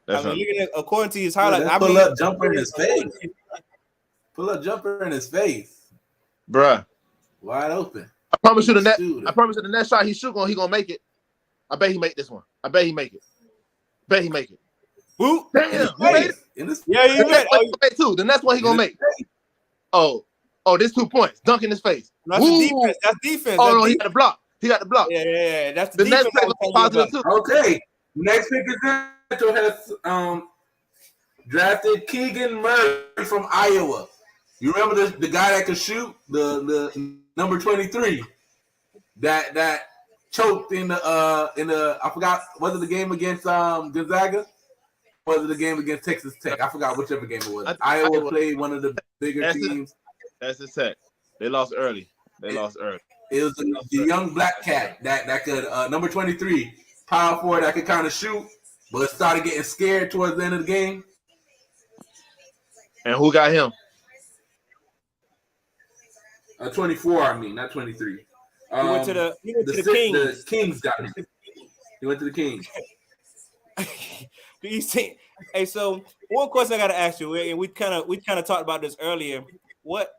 Looking at, according to his highlights, Pull up jumper in his face. Pull up jumper in his face, bruh. Wide open. I promise you the next shot he shoot he gonna make it. I bet he make this one. I bet he make it. Boop. Damn, he made it. Yeah, he made it too. The next one he gonna make. Oh, this 2 points. Dunk in his face. That's defense. That's defense. Oh no, he got the block. Yeah. That's the next play was positive too. Okay. Next pick is has drafted Keegan Murray from Iowa. You remember the guy that could shoot, the number 23, that choked in the I forgot, was it the game against Gonzaga? Or was it the game against Texas Tech? I forgot whichever game it was. Iowa played one of the bigger teams. That's the Tech. They lost early. It was the young black cat that could number 23, power forward that could kind of shoot, but started getting scared towards the end of the game. And who got him? 24, I mean, not 23. He went to the Kings. The Kings got him. He went to the Kings. Do you see? Hey, so one question I got to ask you, and we kind of talked about this earlier. What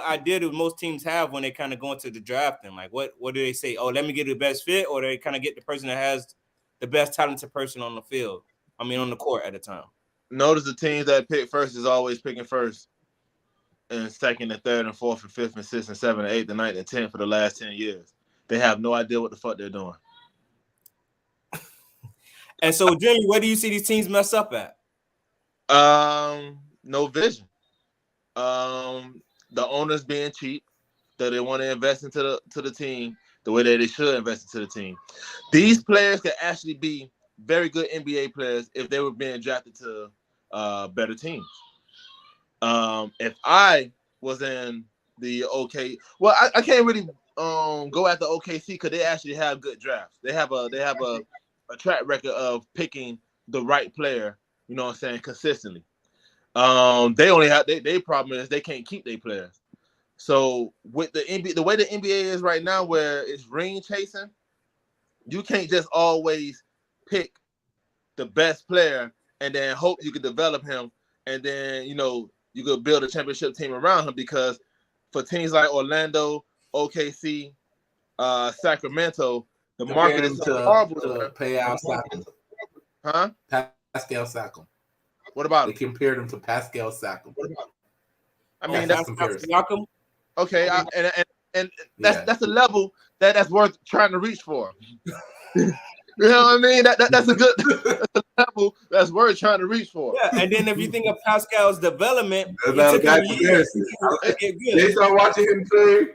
idea do most teams have when they kind of go into the drafting? Like, what do they say? Oh, let me get the best fit, or they kind of get the person that has the best talented person on the field. I mean, on the court at the time. Notice the teams that pick first is always picking first, and second and third and fourth and fifth and sixth and seventh and eighth and ninth and 10th for the last 10 years. They have no idea what the fuck they're doing. And so, generally, where do you see these teams mess up at? No vision. The owners being cheap, that they want to invest into the team the way that they should invest into the team. These players could actually be very good NBA players if they were being drafted to better teams. If I was in the OK, well, I can't really go at the OKC because they actually have good drafts. They have a track record of picking the right player, you know what I'm saying, consistently. They only have their problem is they can't keep their players. So with the NBA, the way the NBA is right now, where it's ring chasing, you can't just always pick the best player and then hope you can develop him, and then you could build a championship team around him. Because for teams like Orlando, OKC, Sacramento, the market is so horrible to pay out Siakam. Huh? Pascal Siakam. What about they compared him to Pascal Siakam? I mean, that's Siakam. Okay, and that's a level that's worth trying to reach for. You know what I mean? That's a good level that's worth trying to reach for. Yeah, and then if you think of Pascal's development, That's it not a took him bad years comparison. to get They good. start watching him play.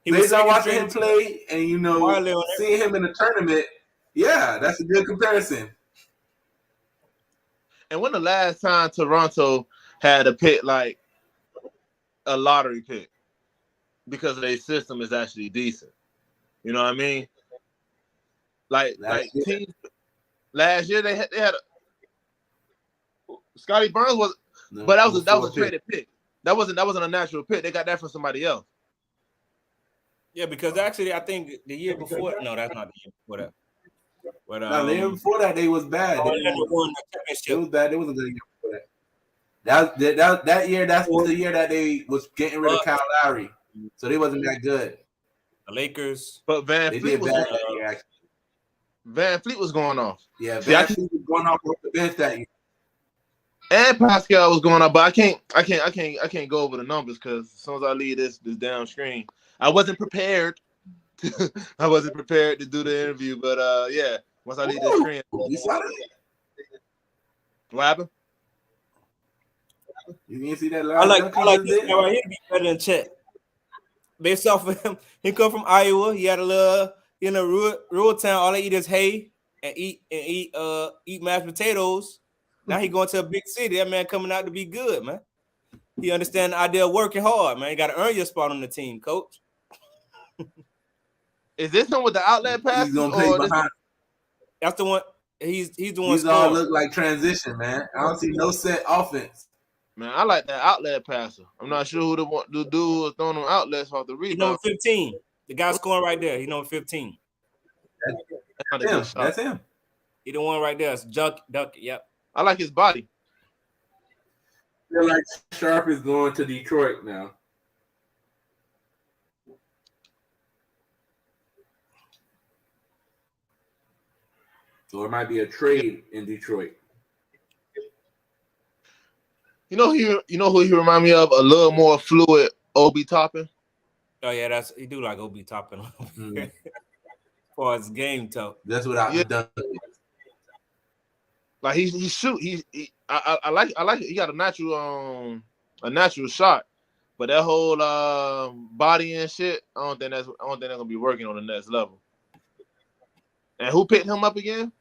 He They was start second watching him string play, and Parley on seeing him in the tournament. Yeah, that's a good comparison. And when the last time Toronto had a pick like a lottery pick because their system is actually decent. You know what I mean? Like teams last year they had Scotty Burns was, but that was a traded pick. That wasn't a natural pick. They got that from somebody else. Yeah, because actually I think the year before, no, that's not the year before that. But No, the year before that, they was bad. Orlando won the It championship. was bad. It wasn't a good year before that. That year, that's the year that they was getting rid of Kyle Lowry. So they wasn't that good. The Lakers. But Van They Fleet did was bad that year, actually. Van Fleet was going off. Yeah, See, Van Fleet was going off the bench that year. And Pascal was going off, but I can't go over the numbers because as soon as I leave this down screen, I wasn't prepared. I wasn't prepared to do the interview, but yeah, once I leave this screen, You saw that? what happened? You didn't see that I last like this guy right here to be better than Chet. Based off of him, he come from Iowa. He had a little rural town. All they eat is hay and eat mashed potatoes. Now he going to a big city. That man coming out to be good, man. He understand the idea of working hard, man. You got to earn your spot on the team, coach. Is this one with the outlet passes? He's gonna play behind. That's the one. He's the one. These all look like transition, man. I don't see no set offense. Man, I like that outlet passer. I'm not sure who the dude who was throwing them outlets off the He's rebound. number 15. The guy scoring right there. He's number 15. That's him. He the one right there. It's Duck. Yep. I like his body. Feel like Sharp is going to Detroit now. So it might be a trade in Detroit. You know who he remind me of? A little more fluid Obi Toppin. Oh yeah, he do like Obi Toppin as far as game talk. That's what I've done. Like he shoot. I like it. He got a natural shot, but that whole body and shit, I don't think they're gonna be working on the next level. And who picked him up again?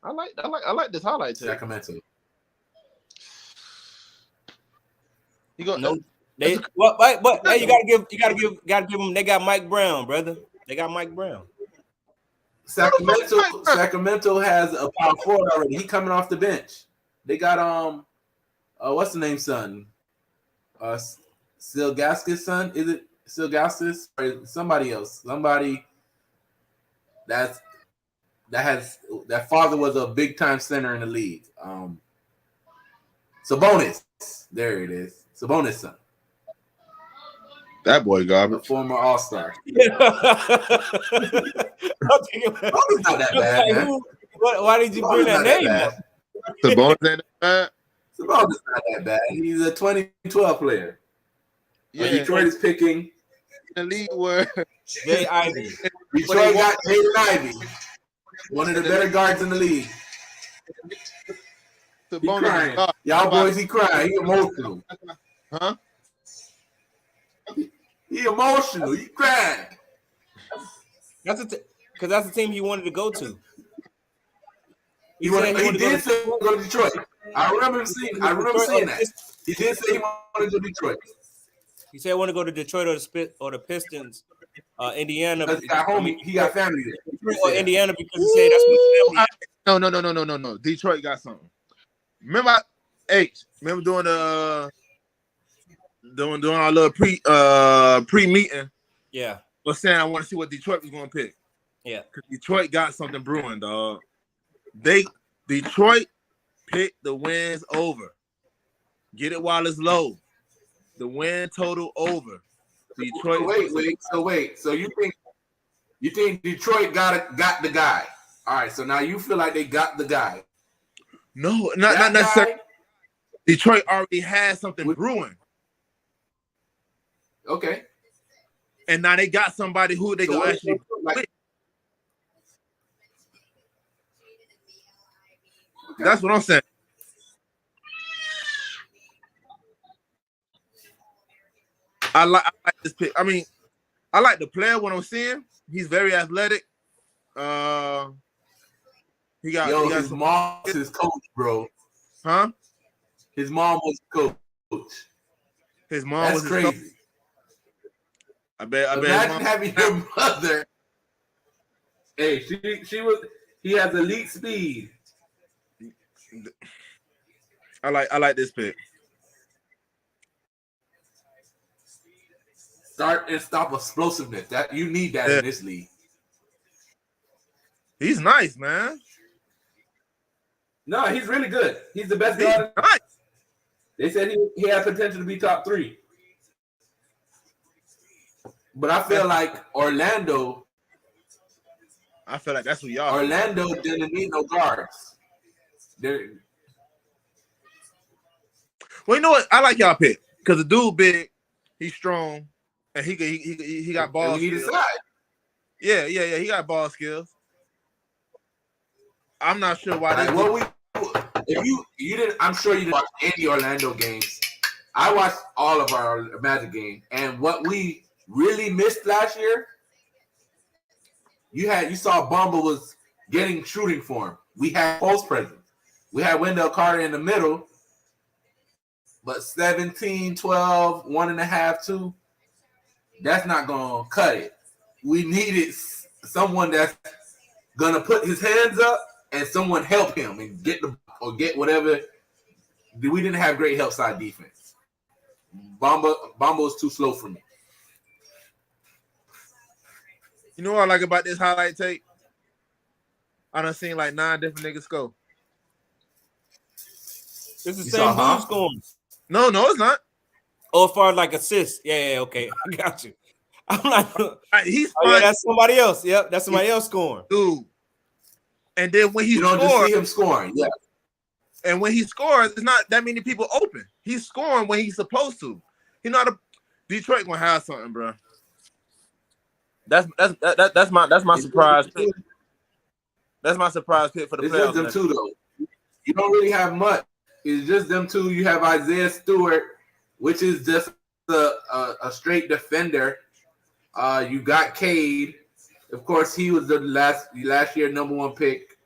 I like this highlight tape. Sacramento. You go no. But hey, you gotta give them. They got Mike Brown, brother. They got Mike Brown. Sacramento has a power forward already. He coming off the bench. They got what's the name, son? Silgaskis' son? Is it Silgaskis or somebody else? Somebody that father was a big time center in the league. Sabonis. There it is. Sabonis' son. That boy A garbage. former All-Star. Sabonis not that bad, man. Why did you bring that name up? Sabonis ain't that bad. Sabonis not that bad. He's a 2012 player. Yeah, Detroit is picking. the league where Jay Ivy. Detroit got Jaden Ivey, one of the better guards in the league. He crying. Y'all boys, he crying. He emotional. Huh? He emotional. He crying. That's because that's the team he wanted to go to. He did say he wanted to go to Detroit. I remember saying that. He did say he wanted to go to Detroit. He said, "I want to go to Detroit or the Pistons, Indiana." He got family there. Or Indiana because he said that's what family. No. Detroit got something. Remember doing our little pre meeting. Yeah. Was saying I want to see what Detroit was going to pick. Yeah. Because Detroit got something brewing, dog. Detroit picked the wins over. Get it while it's low. The win total over. Detroit. Wait. So you think Detroit got the guy? All right. So now you feel like they got the guy. No, not necessarily. Detroit already had something brewing. Okay. And now they got somebody who they can actually. That's what I'm saying. I like this pick. I mean, I like the player when I'm seeing. He's very athletic. He got his some, mom was his coach, bro. huh? His mom was coach. His mom That's was his coach. crazy. I bet. Imagine having your mother. Hey, he has elite speed. I like this pick. Start and stop explosiveness. That you need that in this league. He's nice, man. No, he's really good. He's the best He's guard. nice. They said he had potential to be top 3. But I feel like Orlando that's what y'all. Orlando didn't need no guards. Well, you know what? I like y'all pick because the dude big, he's strong, and he got ball we need a skills. side. Yeah. He got ball skills. I'm not sure why. If you didn't, I'm sure you didn't watch any Orlando games. I watched all of our Magic games, and what we really missed last year, you saw Bamba was getting shooting form. We had post presence. We had Wendell Carter in the middle, but 17, 12, 1.5, 2, that's not going to cut it. We needed someone that's going to put his hands up and someone help him and get whatever. We didn't have great help side defense. Bamba was too slow for me. You know what I like about this highlight tape? I done seen like 9 different niggas score. It's the same dude scoring. No, it's not. Oh, as far as like assists. Yeah, okay. I got you. I'm like, he's that's somebody else. Yep, that's somebody else scoring. Dude. And then when he don't just see him scoring, yeah. And when he scores, it's not that many people open. He's scoring when he's supposed to. Detroit gonna have something, bro. That's my surprise pick. That's my surprise pick for the playoffs. It's just them two though. You don't really have much. It's just them two. You have Isaiah Stewart, which is just a straight defender. You got Cade. Of course, he was the last year #1 pick.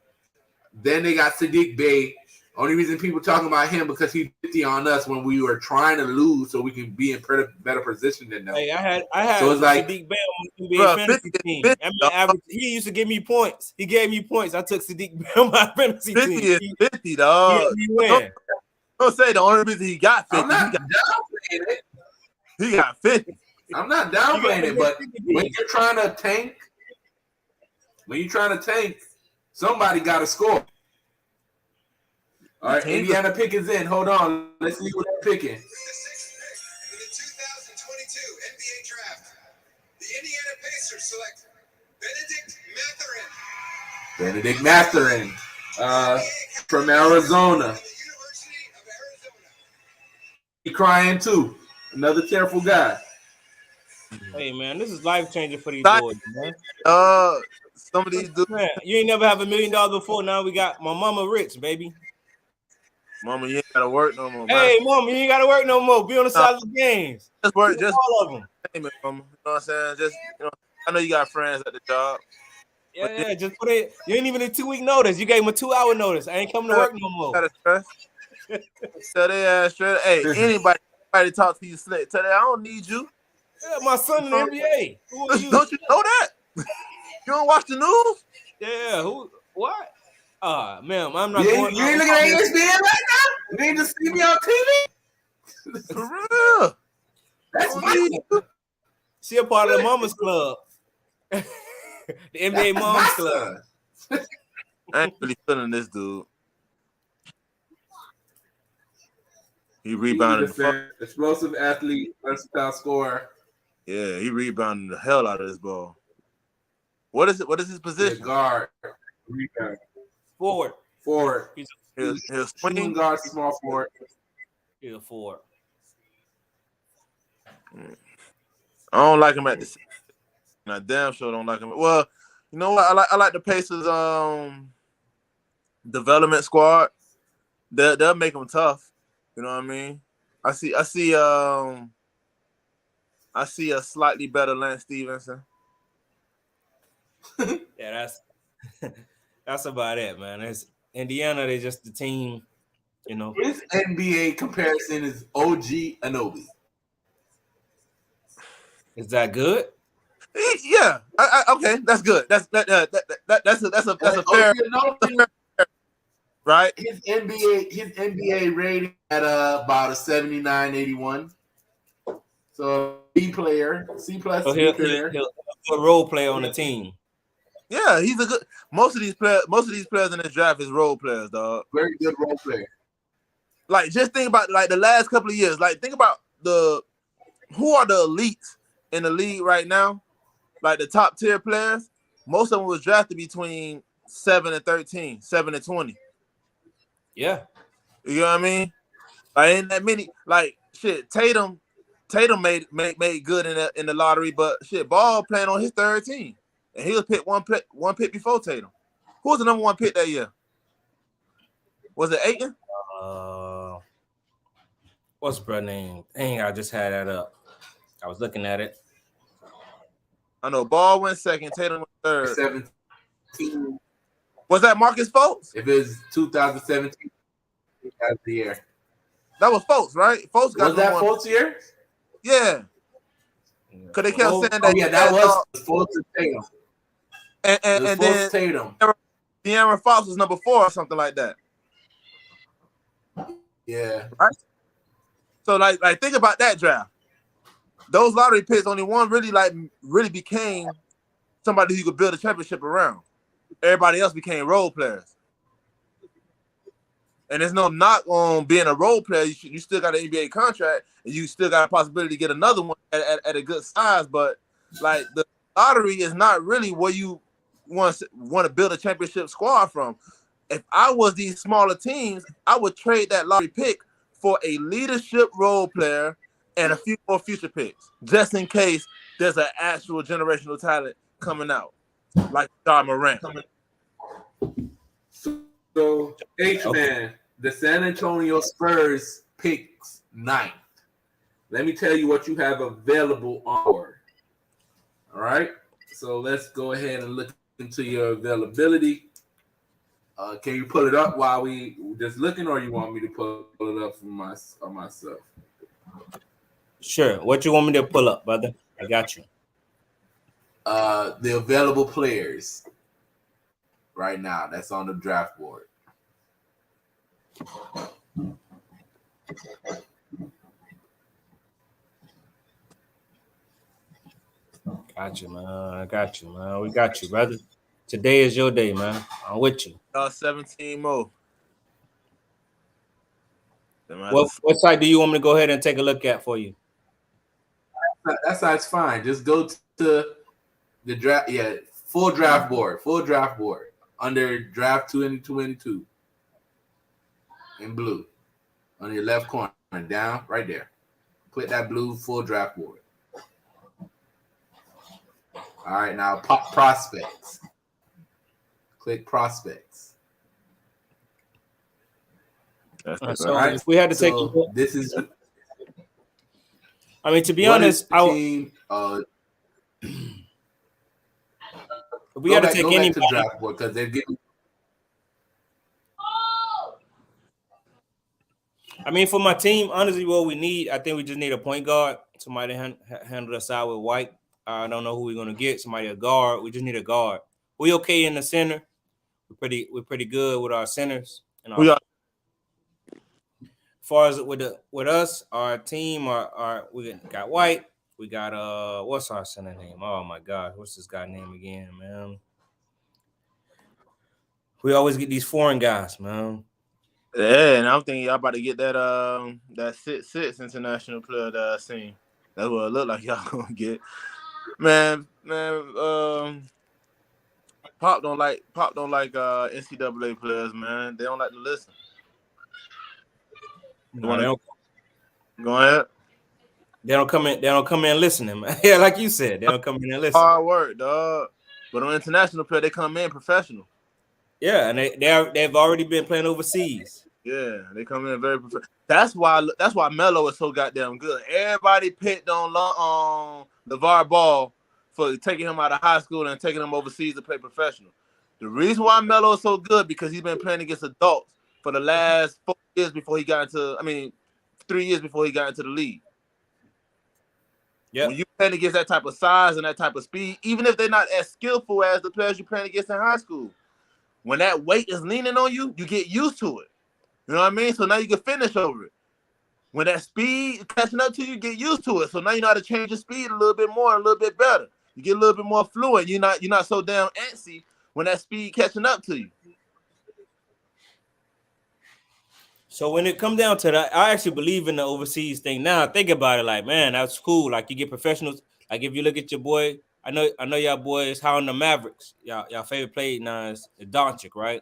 Then they got Sadiq Bey. Only reason people talking about him because he 50 on us when we were trying to lose, so we can be in better position than them. Hey, I had so it's like Sadiq Bey on my NBA fantasy team. I mean, he used to give me points. He gave me points. I took Sadiq Bey on my fantasy 50 team. Is 50, dog. Don't say the only reason he got 50. I'm not downplaying it. He got 50. I'm not downplaying it, but when you're trying to tank, somebody got to score. All right, Indiana pick is in. Hold on. Let's see what they're picking. In the 2022 NBA Draft, the Indiana Pacers select Benedict Mathurin from Arizona. He crying too. Another careful guy. Hey, man, this is life-changing for these boys, man. Some of these dudes. Man, you ain't never have $1 million before. Now we got my mama rich, baby. Mama, you ain't gotta work no more. Hey, mama, you ain't gotta work no more. Be on the side of the games. Just work, just all of them. Hey, man, mama. You know what I'm saying? Just I know you got friends at the job. Yeah, just put it. You ain't even a 2-week notice. You gave him a 2-hour notice. I ain't coming to work no more. Gotta stress. Tell their ass straight. Hey, anybody talk to you slick. Tell them I don't need you. Yeah, my son in the NBA. Who are you? Don't you know that? You don't watch the news? Yeah. Who? What? Ma'am, I'm not going. You ain't looking at ESPN right now? You ain't just see me on TV? For real. That's funny. She a part of the Mama's Club. The NBA Moms Club. I ain't really feeling this dude. He rebounded. Explosive athlete, versatile scorer. Yeah, he rebounded the hell out of this ball. What is it? What is his position? Guard. Rebound. Forward. He's swinging guard, small forward. He's a forward. I don't like him at the. I damn sure don't like him. Well, you know what? I like the Pacers development squad. they'll make them tough. You know what I mean? I see a slightly better Lance Stevenson. Yeah, that's about it, man. It's Indiana. They're just the team, you know. His NBA comparison is OG Anunoby. Is that good? Yeah. Okay, that's good. That's a fair, Anunoby, right? his NBA rating at about a 79-81. So B player, C plus So B player. he'll a role player on the team. Yeah, he's a good. Most of these players in this draft is role players, dog. Very good role player. Like, just think about like the last couple of years. Like, think about who are the elites in the league right now. Like the top tier players, most of them was drafted between 7 and 13, 7 and 20. Yeah. You know what I mean? Like, ain't that many. Like, shit, Tatum made good in the lottery, but shit, Ball playing on his third team, and he was picked one pick before Tatum. Who was the number one pick that year? Was it Ayton? What's bro name? Dang, I just had that up. I was looking at it. I know Ball went second, Tatum went third. 17. Was that Marcus Fultz? If it's 2017, that's the year. That was Fultz, right? Fultz got Was that one. Fultz year? Yeah. Because they kept saying that. Oh, yeah, that was Fultz and Tatum. And then Tatum. De'Aaron Fox was number 4 or something like that. Yeah. Right? So like think about that draft. Those lottery picks, only one really became somebody who could build a championship around. Everybody else became role players. And there's no knock on being a role player. You still got an NBA contract, and you still got a possibility to get another one at a good size. But like the lottery is not really where you want to build a championship squad from. If I was these smaller teams, I would trade that lottery pick for a leadership role player and a few more future picks, just in case there's an actual generational talent coming out, like Ja Morant. So H-Man, the San Antonio Spurs picks 9th. Let me tell you what you have available on board. All right. So let's go ahead and look into your availability. Can you pull it up while we just looking, or you want me to pull it up for myself? Sure. What you want me to pull up, brother? I got you. The available players right now that's on the draft board. Got you, man. I got you, man. We got you, brother. Today is your day, man. I'm with you. 17 more. What site do you want me to go ahead and take a look at for you? That side's fine. Just go to the draft. Yeah, full draft board under draft 2022 in blue on your left corner, down right there. Click that blue full draft board. All right, now pop prospects. Click prospects. So all right. if we had to take a look, this is. I mean, to be honest, team, if we had to take anybody to draft board because they're getting. I mean, for my team, honestly, what we need, I think we just need a point guard. Somebody handle us out with White. I don't know who we're gonna get. Somebody a guard. We just need a guard. We okay in the center. We're pretty good with our centers. And We are. As far as with us, our team, we got White. We got what's our center name? Oh my God, what's this guy name again, man? We always get these foreign guys, man. Yeah, and I'm thinking y'all about to get that 6'6" international player that I seen. That's what it looked like y'all gonna get. Man, Pop don't like NCAA players, man. They don't like to listen. No, Go ahead. They don't come in listening, man. Yeah, like you said, they don't come in and listen. Hard work, dog. But on international player, they come in professional. Yeah, and they've already been playing overseas. Yeah, they come in very professional. That's why Melo is so goddamn good. Everybody picked on LeVar Ball for taking him out of high school and taking him overseas to play professional. The reason why Melo is so good because he's been playing against adults for the last 4 years before he got into. 3 years before he got into the league. Yeah. When you playing against that type of size and that type of speed, even if they're not as skillful as the players you're playing against in high school, when that weight is leaning on you, you get used to it. You know what I mean? So now you can finish over it. When that speed is catching up to you, get used to it. So now you know how to change your speed a little bit more, a little bit better. You get a little bit more fluent. You're not so damn antsy when that speed catching up to you. So when it comes down to that, I actually believe in the overseas thing. Now I think about it, like, man, that's cool. Like you get professionals. Like if you look at your boy, I know y'all boys how in the Mavericks. Y'all favorite player now is Doncic, right?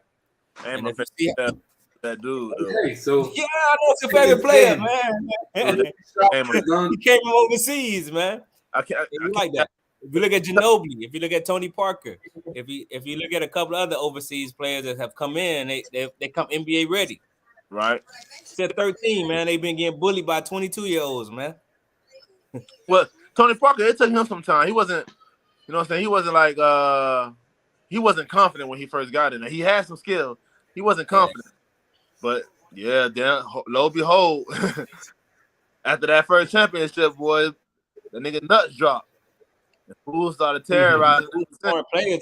And And my if you see, favorite that dude though. Okay, so yeah, I know it's your favorite player, man. And my, He came from overseas, man. I can't. You like that? If you look at Ginobili, if you look at Tony Parker, if you look at a couple other overseas players that have come in, they come NBA ready. Right. Said 13, man. They've been getting bullied by 22-year-olds, man. Well, Tony Parker, it took him some time. He wasn't, you know what I'm saying? He wasn't like he wasn't confident when he first got in there. He had some skill. He wasn't confident. But yeah, then lo and behold, after that first championship, boy, the nigga nuts dropped. The fools started terrorizing. Foreign players,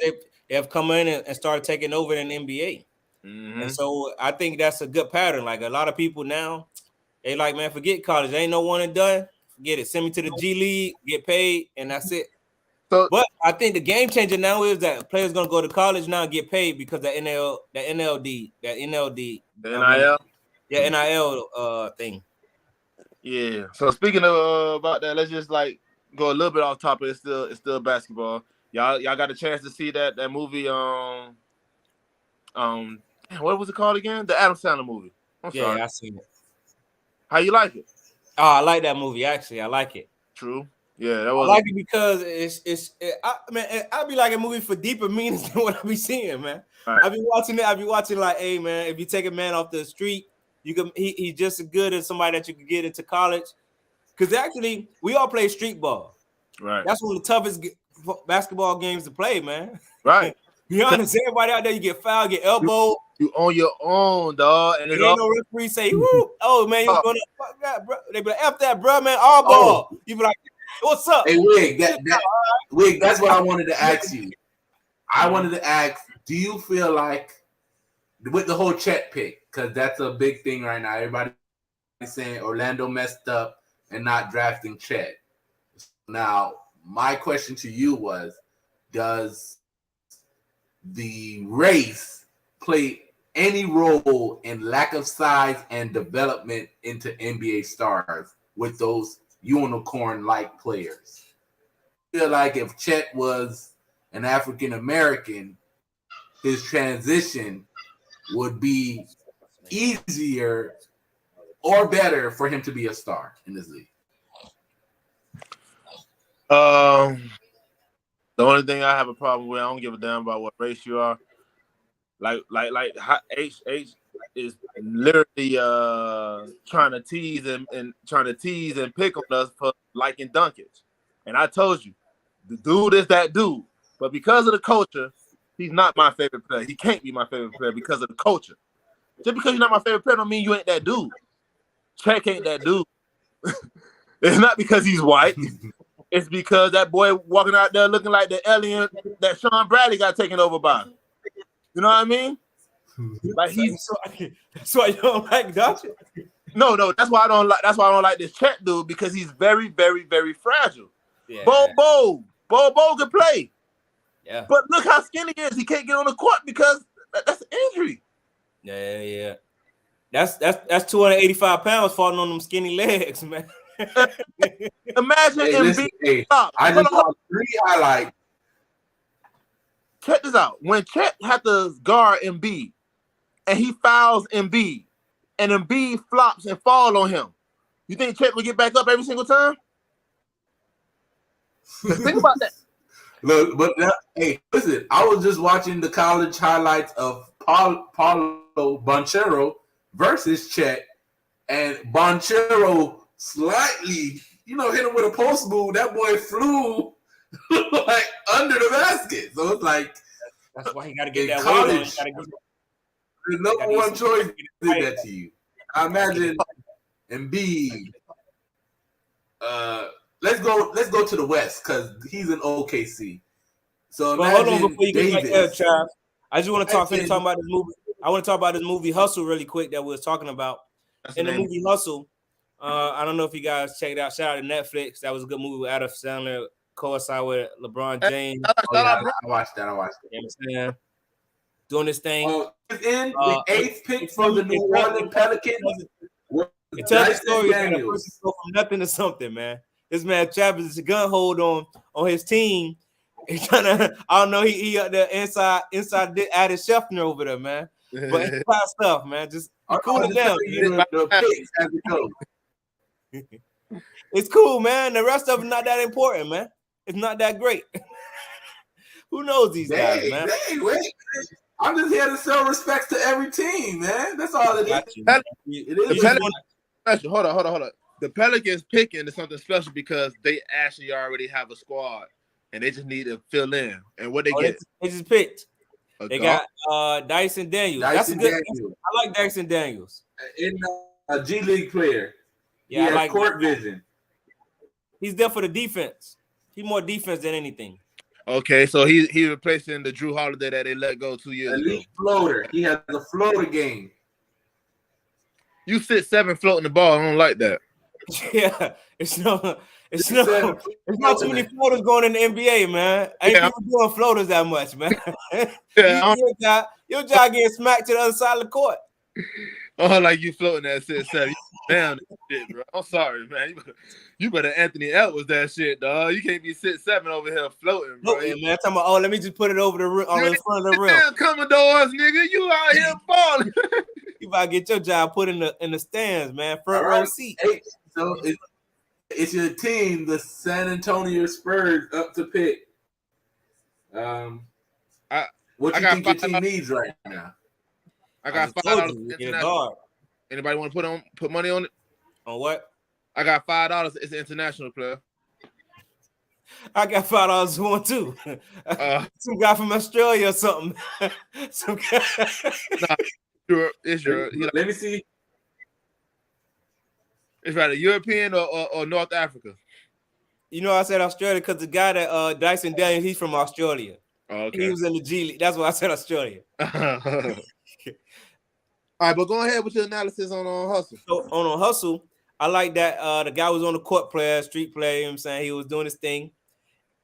they have come in and started taking over in the NBA. Mm-hmm. And so I think that's a good pattern. Like a lot of people now, they like, man, forget college. There ain't no one and done. Forget it. Send me to the G League, get paid, and that's it. So, but I think the game changer now is that players gonna go to college now and get paid because the NLD, the NIL. NIL thing. Yeah. So speaking of about that, let's just like go a little bit off topic. It's still basketball. Y'all got a chance to see that movie. What was it called again? The Adam Sandler movie. I'm sorry. Yeah, I seen it. How you like it? Oh, I like that movie. Actually, I like it. True. Yeah, that was. I like it because I'll be like a movie for deeper meanings than what I be seeing, man. Right. I be watching like, hey, man, if you take a man off the street, you can he's just as good as somebody that you could get into college. Because actually, we all play street ball. Right. That's one of the toughest basketball games to play, man. Right. Be honest, everybody out there, you get fouled, get elbowed. You on your own, dog. And ain't no referee say, woo, oh, man, you gonna fuck that, bro. They be like, F that, bro, man, all ball. Oh. You be like, what's up? Hey, Wig, that's what I wanted to ask you. I wanted to ask, do you feel like, with the whole Chet pick, because that's a big thing right now, everybody's saying Orlando messed up and not drafting Chet. Now, my question to you was, does the race play any role in lack of size and development into NBA stars with those unicorn-like players? I feel like if Chet was an African American, his transition would be easier or better for him to be a star in this league. The only thing I have a problem with, I don't give a damn about what race you are. Like H is literally trying to tease and pick on us for liking Dunkage. And I told you, the dude is that dude. But because of the culture, he's not my favorite player. He can't be my favorite player because of the culture. Just because you're not my favorite player don't mean you ain't that dude. Check ain't that dude. It's not because he's white. It's because that boy walking out there looking like the alien that Sean Bradley got taken over by. You know what I mean? Like that's why you don't like Dutcher? No, that's why I don't like this Chet dude, because he's very, very, very fragile. Yeah. Bo can play. Yeah. But look how skinny he is. He can't get on the court because that's an injury. Yeah. That's 285 pounds falling on them skinny legs, man. Imagine Embiid. I just saw 3 highlights. Check this out. When Chet had to guard Embiid, and he fouls Embiid, and Embiid flops and falls on him, you think Chet will get back up every single time? Think about that. Look, but hey, listen, I was just watching the college highlights of Paulo Banchero versus Chet, and Bonchero slightly, hit him with a post move. That boy flew like under the basket. So it's like That's why he got to get in that weight on. college, the number one choice did that to you. I imagine Embiid. Let's go to the West because he's in OKC. So But hold on imagine before you get back there, Davis. Trav. I just want to talk about this movie. I want to talk about this movie Hustle really quick that we was talking about. In the movie Hustle, I don't know if you guys checked it out. Shout out to Netflix. That was a good movie with Adam Sandler, co-star with LeBron James. I watched that. You know what I'm saying? Doing this thing. He's in the 8th pick for the New Orleans Pelicans. It tells the story that a person go from nothing to something, man. This man Travis is a gun hold on his team. He's trying to, I don't know, he the inside added Scheffner over there, man. But it's hot stuff, man. Just cool it down. It's cool, man. The rest of it not that important, man. It's not that great. Who knows these guys, man? Wait. I'm just here to show respect to every team, man. That's all it is. Hold on. The Pelicans picking is something special because they actually already have a squad and they just need to fill in. And what they get? They just picked. They got Dyson Daniels. That's a good. I like Dyson Daniels. In a G League player. Yeah, he has court vision. He's there for the defense. He's more defense than anything. Okay, so he replacing the Drew Holiday that they let go 2 years ago. Floater. He has a floater game. You 6'7" floating the ball. I don't like that. Yeah, it's not too many floaters going in the NBA, man. Ain't people doing floaters that much, man. Your job getting smacked to the other side of the court. Oh, like you floating that 6'7". Damn shit, bro. I'm sorry, man. You better Anthony Edwards that shit, dog. You can't be 6'7" over here floating, bro. Man, talking about, let me just put it over the rim, in front of the rim. Commodores, nigga, you out here balling. You about to get your job put in the stands, man. Front row seat. Hey, so it's your team, the San Antonio Spurs, up to pick. What you think your team needs right now? I got $5. Anybody want to put money on it? On what? I got $5. It's an international player. I got $5 for one too. Some guy from Australia or something. Some guy. It's your. Let me see. It's right, a European or North Africa. You know, I said Australia because the guy that Dyson Daniels, he's from Australia. Oh, okay. He was in the G League. That's why I said Australia. All right, but go ahead with your analysis on Hustle. So on Hustle, I like that the guy was on the court player, street player, you know what I'm saying? He was doing his thing.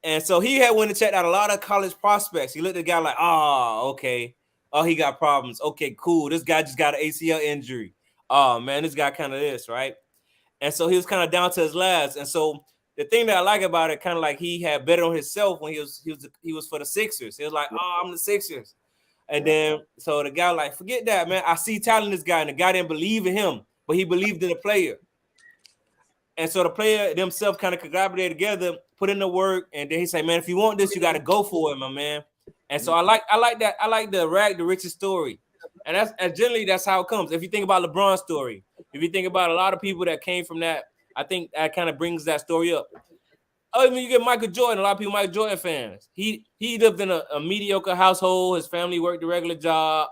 And so he had went and checked out a lot of college prospects. He looked at the guy like, okay. Oh, he got problems. Okay, cool. This guy just got an ACL injury. Oh, man, this guy kind of this, right? And so he was kind of down to his last. And so the thing that I like about it, kind of like he had bet on himself when he was for the Sixers. He was like, I'm the Sixers. And then, so the guy like, forget that, man. I see talent in this guy, and the guy didn't believe in him, but he believed in the player. And so the player themselves kind of collaborated together, put in the work, and then he said, man, if you want this, you got to go for it, my man. And so I like that. I like the rag the riches story. And generally that's how it comes. If you think about LeBron's story, if you think about a lot of people that came from that, I think that kind of brings that story up. Oh, when you get Michael Jordan, a lot of people Michael Jordan fans. He lived in a mediocre household. His family worked a regular job,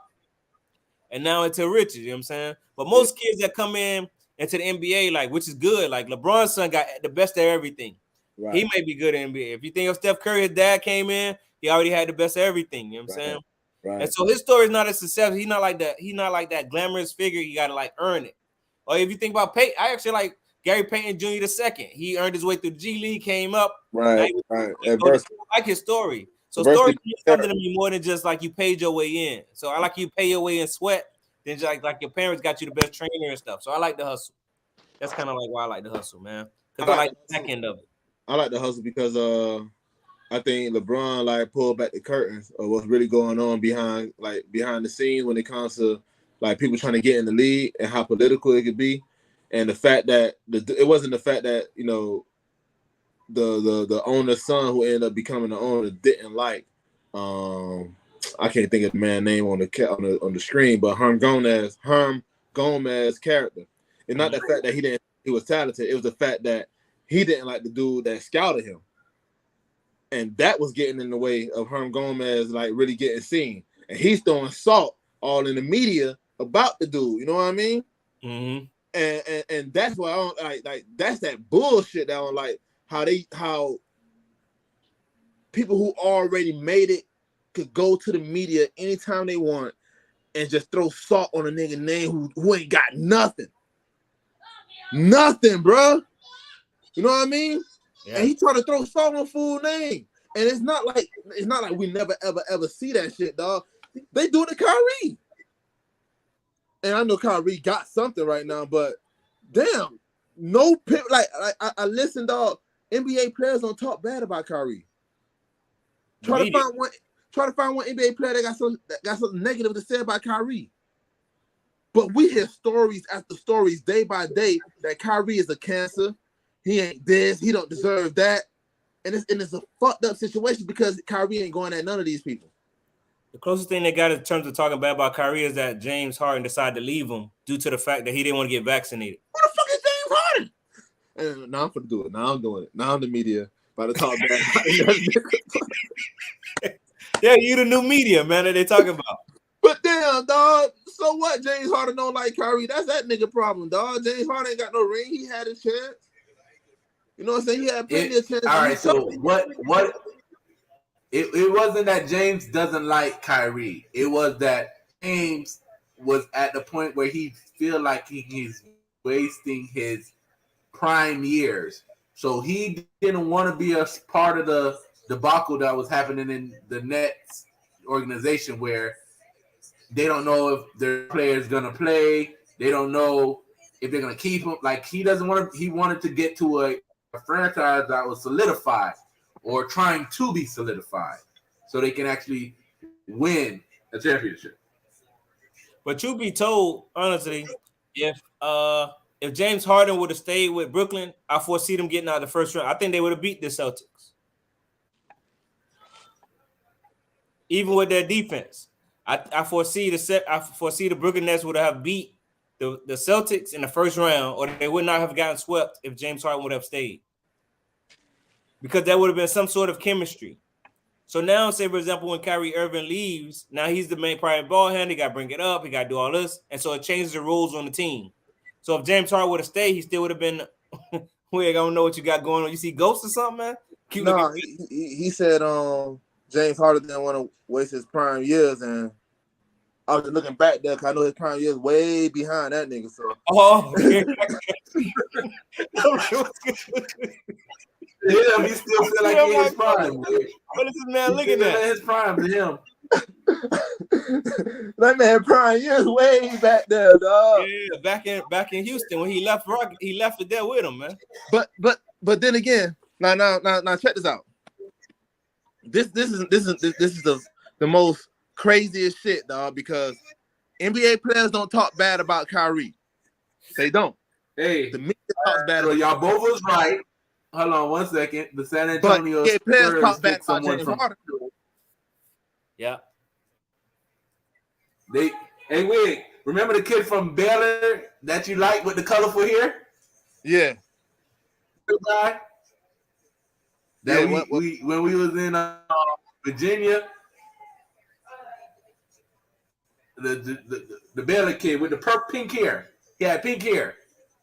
and now into riches. You know what I'm saying? But most kids that come into the NBA, like, which is good, like LeBron's son got the best of everything. Right. He may be good in NBA. If you think of Steph Curry, his dad came in, he already had the best of everything. You know what I'm saying? Right. And so his story is not a success. He's not like that glamorous figure. You got to like earn it. Or if you think about Peyton, I actually like Gary Payton Jr. II. He earned his way through G League, came up. Right. I like his story. So story means something to me more than just like you paid your way in. So I like you pay your way in sweat. Then just like your parents got you the best trainer and stuff. So I like the hustle. That's kind of like why I like the hustle, man. Because I like the back end of it. I like the hustle because I think LeBron like pulled back the curtains of what's really going on behind the scenes when it comes to like people trying to get in the league and how political it could be, and the fact that it wasn't the fact that the owner's son who ended up becoming the owner didn't like I can't think of the man's name on the screen, but Herm Gomez's character. And not the fact that he was talented. It was the fact that he didn't like the dude that scouted him. And that was getting in the way of Herm Gomez like really getting seen. And he's throwing salt all in the media about the dude. You know what I mean? Mm-hmm. And that's why I don't like that's that bullshit that I don't like how people who already made it could go to the media anytime they want and just throw salt on a nigga name who ain't got nothing. Nothing, bro. You know what I mean? Yeah. And he tried to throw salt on full name. And it's not like we never ever see that shit, dog. They do it to Kyrie. And I know Kyrie got something right now, but damn, no pimp. Like I listen, dog. NBA players don't talk bad about Kyrie. Try to find one NBA player that got something negative to say about Kyrie. But we hear stories after stories day by day that Kyrie is a cancer. He ain't this. He don't deserve that. And it's a fucked up situation because Kyrie ain't going at none of these people. The closest thing they got in terms of talking bad about Kyrie is that James Harden decided to leave him due to the fact that he didn't want to get vaccinated. Who the fuck is James Harden? And now I'm gonna do it. Now I'm doing it. Now I'm the media about to talk bad. Yeah, you the new media, man, that they talking about. But damn, dog. So what? James Harden don't like Kyrie. That's that nigga problem, dog. James Harden ain't got no ring. He had his chance. You know what I'm saying? He had plenty of chances. All right, so what? It wasn't that James doesn't like Kyrie. It was that James was at the point where he feel like he's wasting his prime years. So he didn't want to be a part of the debacle that was happening in the Nets organization where they don't know if their player's going to play. They don't know if they're going to keep him. Like he doesn't want to – he wanted to get to a franchise that was solidified or trying to be solidified so they can actually win a championship. But you be told, honestly, if James Harden would have stayed with Brooklyn, I foresee them getting out of the first round. I think they would have beat the Celtics. Even with their defense. I foresee the Brooklyn Nets would have beat the Celtics in the first round, or they would not have gotten swept if James Harden would have stayed. Because there would have been some sort of chemistry. So now, say, for example, when Kyrie Irving leaves, now he's the main primary ball handler. He got to bring it up. He got to do all this. And so it changes the rules on the team. So if James Harden would have stayed, he still would have been, we ain't gonna know what you got going on. You see ghosts or something, man? No, he said James Harden didn't want to waste his prime years. And I was just looking back there because I know his prime years way behind that nigga. So. Oh, okay. Yeah, he still feel like he's his prime. What is this man looking at? His prime to him. That man prime years way back there, dog. Yeah, back in Houston when he left it there with him, man. But then again, now check this out. This is the most craziest shit, dog, because NBA players don't talk bad about Kyrie. They don't. Hey, the media talks bad. So y'all both was right. Hold on 1 second. The San Antonio players talk bad about James Harden. Yeah. Hey, wait. Remember the kid from Baylor that you like with the colorful hair? Yeah. Good guy. That when we was in Virginia, the Baylor kid with the pink hair. He had pink hair.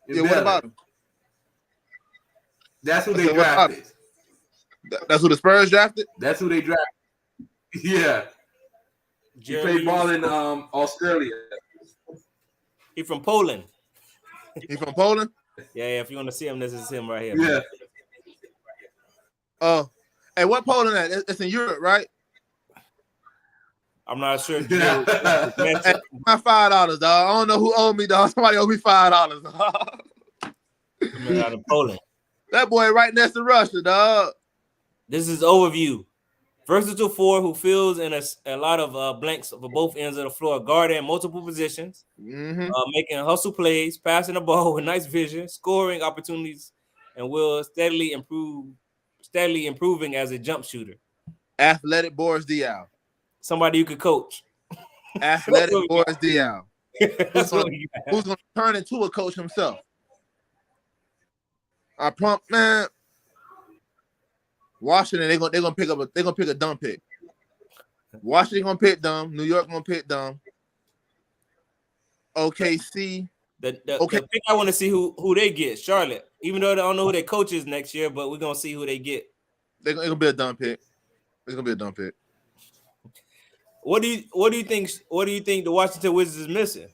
Yeah, what about him? That's who they drafted. That's who the Spurs drafted? That's who they drafted. Yeah. He played ball in Australia. He from Poland. He from Poland? Yeah, if you want to see him, this is him right here. Yeah. Oh. Hey, what Poland at? It's in Europe, right? I'm not sure. Yeah. Hey, my $5, dog. I don't know who owed me, dog. Somebody owed me $5, dog. Coming out of Poland. That boy right next to Russia, dog. This is overview. Versatile forward who fills in a lot of blanks for both ends of the floor, guarding in multiple positions, making hustle plays, passing the ball with nice vision, scoring opportunities, and will steadily improving as a jump shooter. Athletic Boris Diaw. Somebody you could coach. Athletic Boris Diaw. That's what we got. who's gonna turn into a coach himself. I prompt, man. Washington, they're gonna pick a dumb pick. Washington gonna pick dumb. New York gonna pick dumb. OKC. The pick I want to see who they get. Charlotte, even though they don't know who their coach is next year, but we're gonna see who they get. They're gonna be a dumb pick. It's gonna be a dumb pick. What do you think? What do you think the Washington Wizards is missing?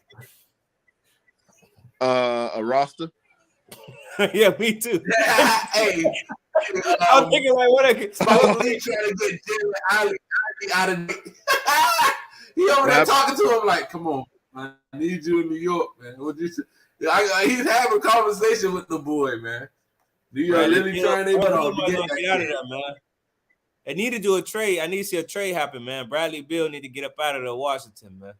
A roster. Yeah, me too. Hey, I'm thinking like, what? Somebody trying to get Jerry Ivey out of he over there talking to him like, come on, man, I need you in New York, man. What you say? He's having a conversation with the boy, man. New York literally trying to get out of there, man. They need to do a trade. I need to see a trade happen, man. Bradley Beal need to get up out of the Washington, man.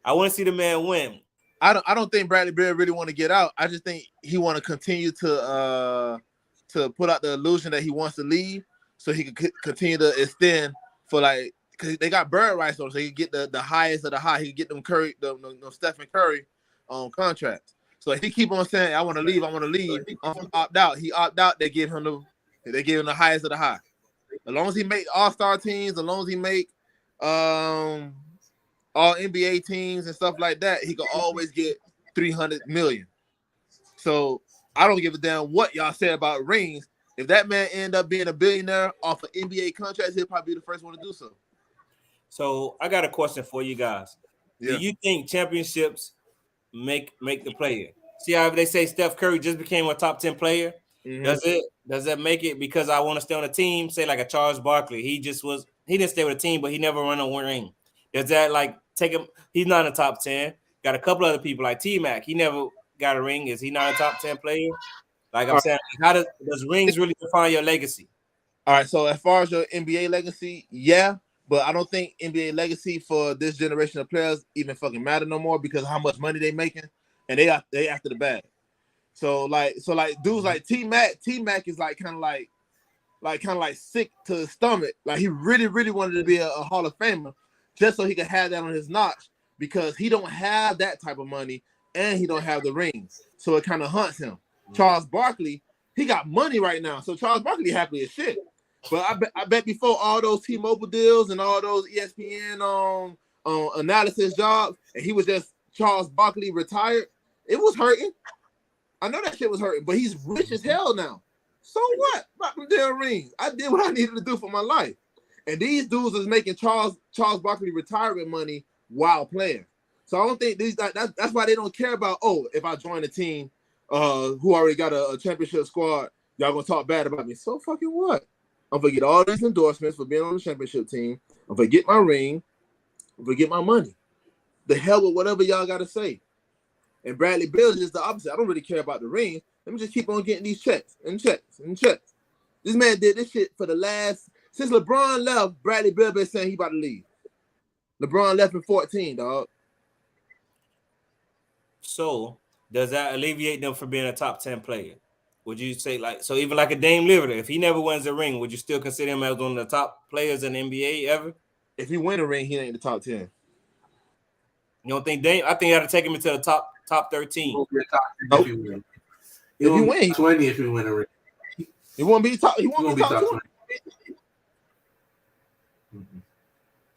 I want to see the man win. I don't think Bradley Beal really want to get out. I just think he want to continue to put out the illusion that he wants to leave, so he can continue to extend for like, because they got bird rights on, so he can get the highest of the high. He can get them Curry, the Stephen Curry contracts. So if he keep on saying, I want to leave, I'm opt out. He opt out. They give him the highest of the high. As long as he make all-star teams, as long as he make all NBA teams and stuff like that, he can always get $300 million. So I don't give a damn what y'all say about rings. If that man end up being a billionaire off of NBA contracts, he'll probably be the first one to do so. So I got a question for you guys. Yeah. Do you think championships make the player? See how they say Steph Curry just became a top 10 player? Mm-hmm. Does that make it because I want to stay on the team? Say like a Charles Barkley. He didn't stay with a team, but he never run a ring. Does that like take him? He's not in the top 10. Got a couple other people like T-Mac. He never got a ring. Is he not a top 10 player? Like I'm saying, how does rings really define your legacy? All right. So as far as your NBA legacy, yeah. But I don't think NBA legacy for this generation of players even fucking matter no more because of how much money they making, and they after the bag. So dudes like T-Mac is like kind of like sick to the stomach. Like he really wanted to be a Hall of Famer just so he could have that on his notch because he don't have that type of money and he don't have the rings. So it kind of hunts him. Charles Barkley, he got money right now, so Charles Barkley happy as shit. But I bet before all those T-Mobile deals and all those ESPN analysis jobs, and he was just Charles Barkley retired, it was hurting. I know that shit was hurting, but he's rich as hell now. So what? About them damn rings. I did what I needed to do for my life. And these dudes is making Charles Barkley retirement money while playing. So I don't think that's why they don't care about, if I join a team who already got a championship squad, y'all gonna talk bad about me. So fucking what? I'm gonna get all these endorsements for being on the championship team. I'm gonna get my ring. I'm gonna get my money. The hell with whatever y'all gotta say. And Bradley Beal is just the opposite. I don't really care about the ring. Let me just keep on getting these checks and checks and checks. This man did this shit for since LeBron left, Bradley Beal been saying he about to leave. LeBron left in 14, dog. So does that alleviate them from being a top 10 player? Would you say even like a Dame Lillard, if he never wins a ring, would you still consider him as one of the top players in the NBA ever? If he win a ring, he ain't the top 10. You don't think Dame? I think you got to take him into the top 13. If you win. If you win, 20 if you win a ring. He won't be top. He won't be top 20.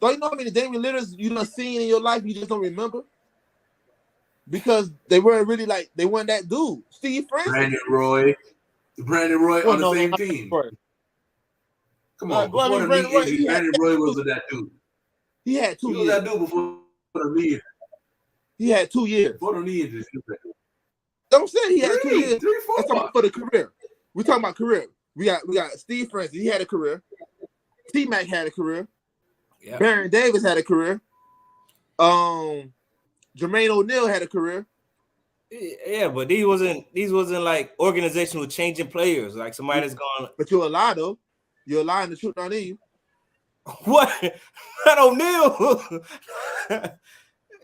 Don't you know how many Damian Lillards you done seen in your life you just don't remember? Because they weren't really they weren't that dude. Steve Francis. Brandon Roy on the same team. Come on, Brandon Roy wasn't that dude. He had 2 years. He was that dude before the knee. He had 2 years. Before the knee injury. Don't say he had 2 years. 3, 4. That's talking about for the career. We're talking about career. We got Steve Francis. He had a career. T-Mac had a career. Yeah. Baron Davis had a career. Jermaine O'Neal had a career. Yeah, but these wasn't like organizational changing players. Like somebody that's gone. But you're a lie though. You're lying the truth on you. What? Not O'Neal.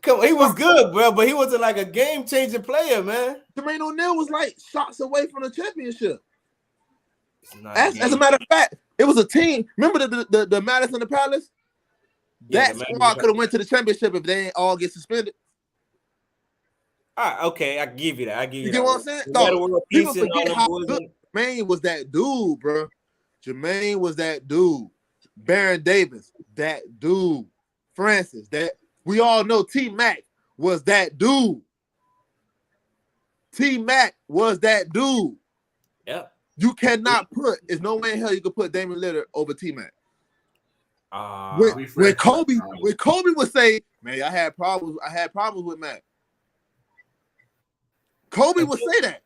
Come on, he was good, bro, but he wasn't like a game changing player, man. Jermaine O'Neal was like shots away from the championship. As a matter of fact, it was a team. Remember the Madison and the Palace? That squad could have went to the championship if they ain't all get suspended. Okay, I give you that. I give You you get that. what I'm saying? We Dog, got a world people peace and all forget them how boys. good Jermaine was that dude, bro. Jermaine was that dude. Baron Davis, that dude. Francis, that we all know T Mac was that dude. T Mac was that dude. Yeah. You cannot put, there's no way in hell you could put Damian Lillard over T Mac. When Refresh Kobe that. would say, man, I had problems with Mac. Kobe would say that.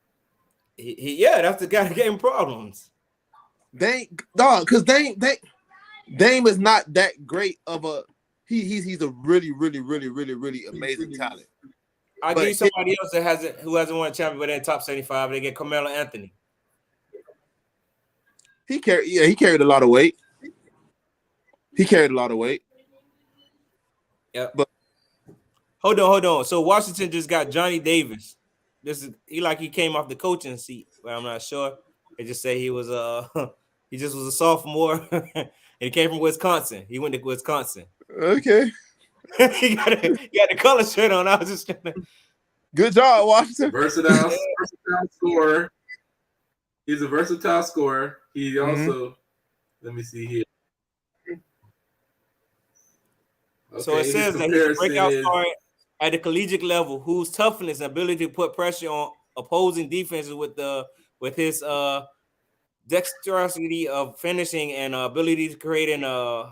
Yeah, that's the guy that gave him problems. Because Dame is not that great of a he's a really, really, really, really, really amazing talent. I'll give you somebody else who hasn't won a championship but in top 75. They get Carmelo Anthony. He carried a lot of weight. Yep. But hold on. So Washington just got Johnny Davis. He came off the coaching seat, but I'm not sure. They just say he was he just was a sophomore and he came from Wisconsin. He went to Wisconsin. Okay. he got the color shirt on. I was just trying to... Good job, Washington. Versatile scorer. He's a versatile scorer. He also, let me see here. Okay, so it says that he's a breakout star at the collegiate level, whose toughness and ability to put pressure on opposing defenses with his dexterity of finishing and ability to create in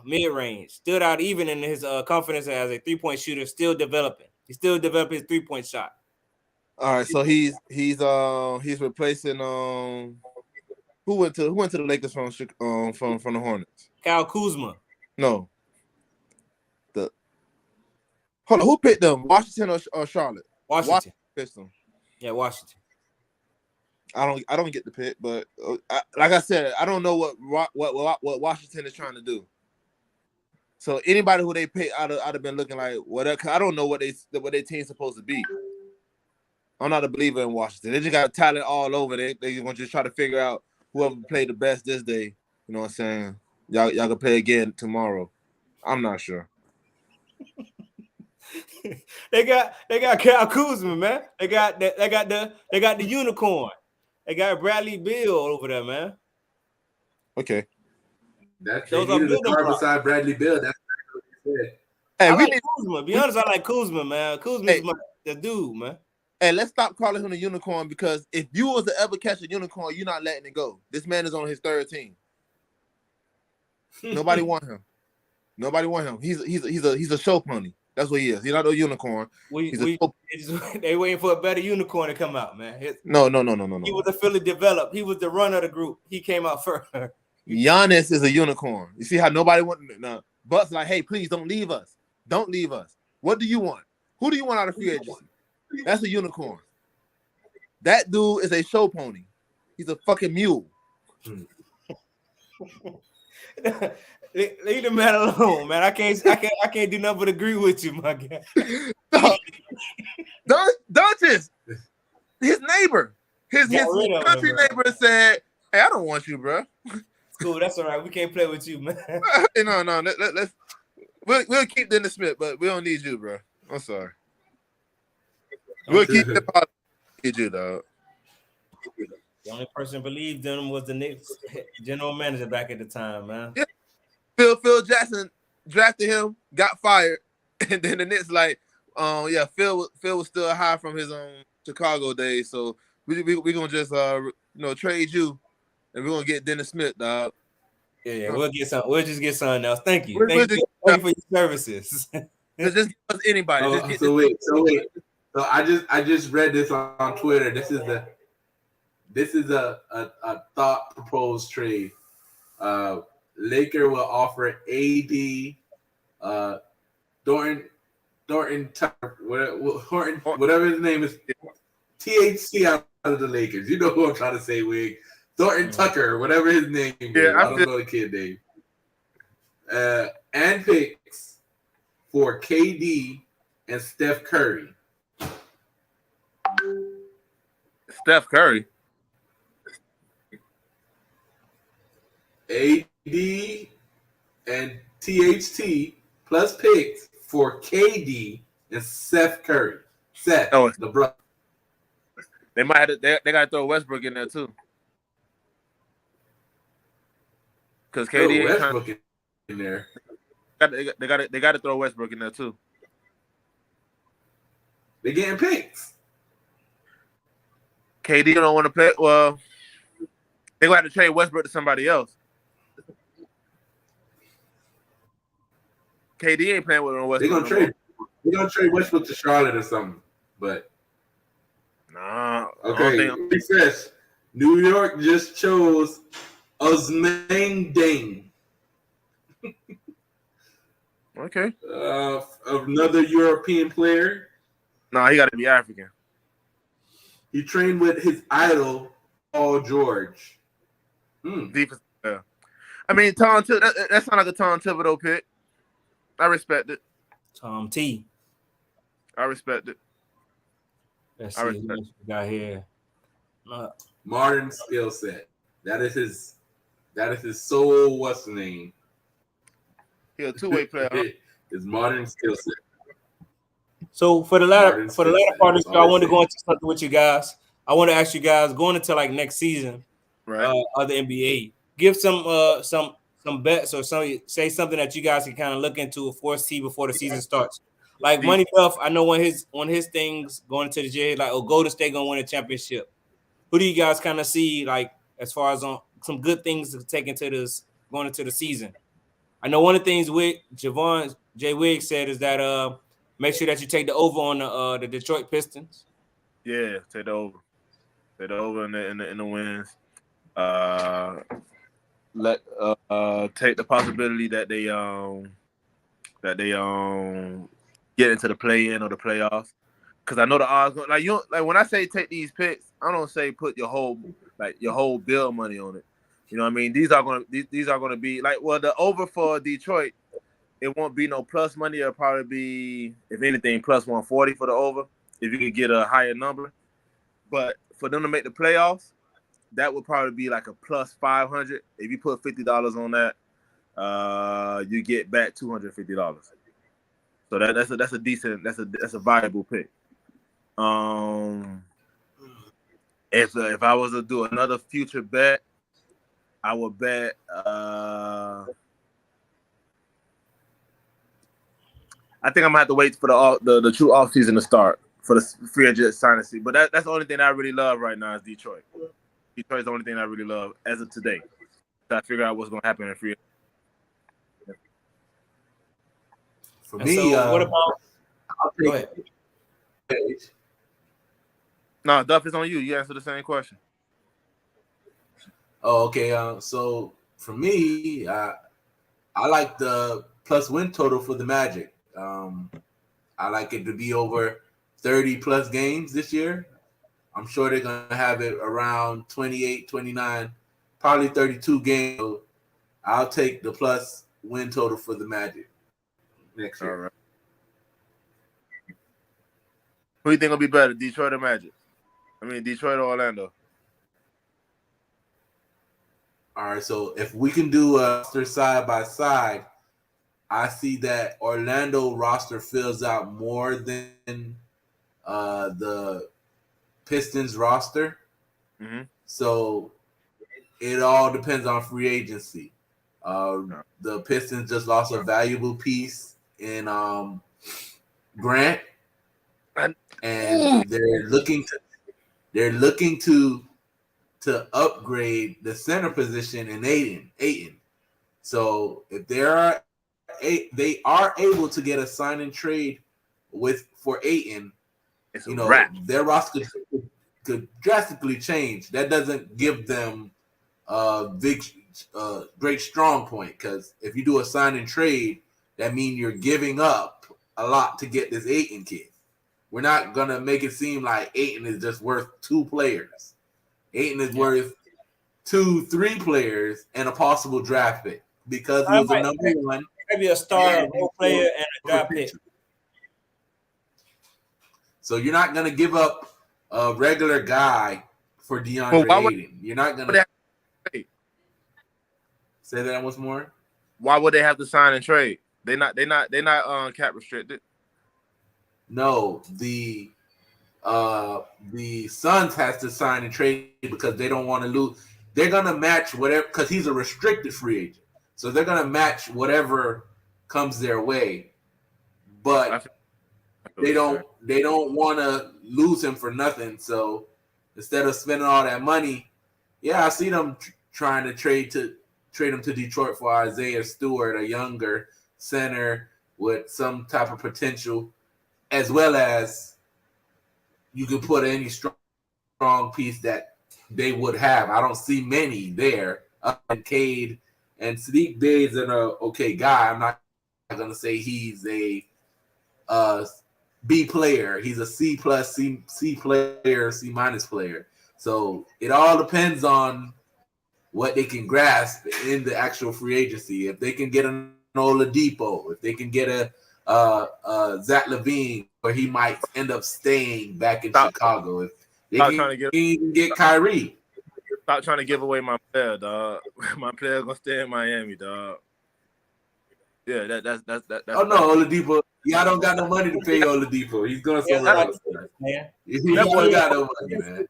mid-range stood out even in his confidence as a three-point shooter. Still developing. He's still developing his three-point shot. All right, so he's replacing who went to the Lakers from the Hornets? Kyle Kuzma. No. Hold on, who picked them? Washington or Charlotte? Washington picked them. Yeah, Washington. I don't get the pick, but like I said, I don't know what Washington is trying to do. So anybody who they pick, I'd have been looking like whatever. I don't know what their team's supposed to be. I'm not a believer in Washington. They just got talent all over. They gonna just try to figure out whoever played the best this day. You know what I'm saying? Y'all can play again tomorrow. I'm not sure. they got Kyle Kuzma, man. They got the unicorn. They got Bradley Beal over there, man. Okay. They Those needed a star beside Bradley Beal. That's what he said. Hey, I like Kuzma. Be honest, I like Kuzma, man. Kuzma's the dude, man. Hey, let's stop calling him a unicorn, because if you was to ever catch a unicorn, you're not letting it go. This man is on his third team. Nobody want him. He's a show pony. That's what he is. He's not a unicorn. They waiting for a better unicorn to come out, man. No. He was a fully developed. He was the runner of the group. He came out first. Giannis is a unicorn. You see how nobody want? No. Buck's like, hey, please don't leave us. Don't leave us. What do you want? Who do you want out of free agency? That's a unicorn. That dude is a show pony. He's a fucking mule. Leave the man alone, man. I can't do nothing but agree with you, my guy. Dunches, his neighbor, his country neighbor said, "Hey, I don't want you, bro." It's cool. That's all right. We can't play with you, man. No. We'll keep Dennis Smith, but we don't need you, bro. I'm sorry. We'll keep the policy. Need you, dog. The only person believed in him was the Knicks general manager back at the time, man. Yeah. Phil Jackson drafted him, got fired, and then the Knicks like, Phil was still high from his Chicago days, so we gonna just trade you, and we're gonna get Dennis Smith, dog. Yeah, we'll just get something else. Thank you. Thank you for your services. Just give us anybody. So wait. So I just read this on Twitter. This is a thought proposed trade. Laker will offer AD, Thornton Tucker, whatever his name is, THC out of the Lakers. You know who I'm trying to say, Wig. Thornton Tucker, whatever his name is. I don't know the kid name. And picks for KD and Steph Curry. Steph Curry. AD and THT plus picks for KD and Seth Curry. LeBron. They might have to, they got to throw Westbrook in there too, because Throw KD ain't trying. Westbrook in there. They got to throw Westbrook in there too. They getting picks. KD don't want to play. Well, they gonna have to trade Westbrook to somebody else. KD ain't playing with Westbrook. They're gonna trade Westbrook to Charlotte or something. But nah. okay, he says New York just chose Ousmane Deng. Okay. Another European player. Nah, he got to be African. He trained with his idol, Paul George. Defense. Yeah. I mean, Tom. That sounds like a Tom Thibodeau pick. I respect it. Tom T. I respect it. Let's see what we got here. Modern skill set. That is his sole what's the name? He a two-way player. Huh? His modern skill set. So for the latter part of the show, I want to go into something with you guys. I want to ask you guys going into like next season, right? Of the NBA. Give some bets or say something that you guys can kind of look into for see before the season starts. Like Money Buff, I know one of his things going into the J, like Golden State gonna win a championship. Who do you guys kind of see like as far as on some good things to take into this going into the season? I know one of the things with Javon J. Wiggs said is that make sure that you take the over on the Detroit Pistons. Yeah, take the over. Take the over in the wins. Take the possibility that they get into the play-in or the playoffs. Because I know the odds like when I say take these picks, I don't say put your whole bill money on it. You know what I mean? These are gonna be like the over for Detroit. It won't be no plus money. It'll probably be, if anything, plus 140 for the over. If you could get a higher number, but for them to make the playoffs, that would probably be like a plus 500. If you put $50 on that, you get back $250. So that's a decent, that's a viable pick. If I was to do another future bet, I would bet I think I'm gonna have to wait for the true off season to start for the free agent signing season. But that's the only thing I really love right now is Detroit. Detroit's the only thing I really love as of today. So I figure out what's gonna happen in free agency. For me, what about? Go ahead. No, Duff, is on you. You answer the same question. Oh, okay. So for me, I like the plus win total for the Magic. I like it to be over 30 plus games this year. I'm sure they're going to have it around 28, 29, probably 32 games. So I'll take the plus win total for the Magic next year. All right. Who do you think will be better, Detroit or Magic? I mean, Detroit or Orlando? All right, so if we can do a roster side by side, I see that Orlando roster fills out more than the Pistons roster. Mm-hmm. So it all depends on free agency. The Pistons just lost a valuable piece in Grant, and they're looking to upgrade the center position in Ayton. So if they are able to get a sign and trade for Ayton, their roster could drastically change. That doesn't give them a big, great strong point, because if you do a sign and trade, that means you're giving up a lot to get this Ayton kid. We're not gonna make it seem like Ayton is just worth two players. Ayton is worth 2-3 players and a possible draft pick, because he was a number one. Maybe a star role player and a draft pick. So you're not gonna give up a regular guy for DeAndre Ayton. You're not gonna say that once more. Why would they have to sign and trade? They're not cap restricted. No, the Suns has to sign and trade because they don't want to lose. They're gonna match whatever because he's a restricted free agent, so they're gonna match whatever comes their way. But they don't want to lose him for nothing. So instead of spending all that money, yeah, I see them trying to trade him to Detroit for Isaiah Stewart, a younger center with some type of potential, as well as you can put any strong piece that they would have. I don't see many there. And Cade and Sadiq Bey is an okay guy. I'm not going to say he's a B player. He's a C plus, C player, C minus player. So it all depends on what they can grasp in the actual free agency. If they can get an Oladipo, if they can get a Zach LaVine, or he might end up staying back in Chicago. If they can get Kyrie. Stop trying to give away my player, dog. My player gonna stay in Miami, dog. Yeah, that's. Oh no, Oladipo. Yeah, I don't got no money to pay Oladipo. He's going somewhere else, man. He don't got no money, man.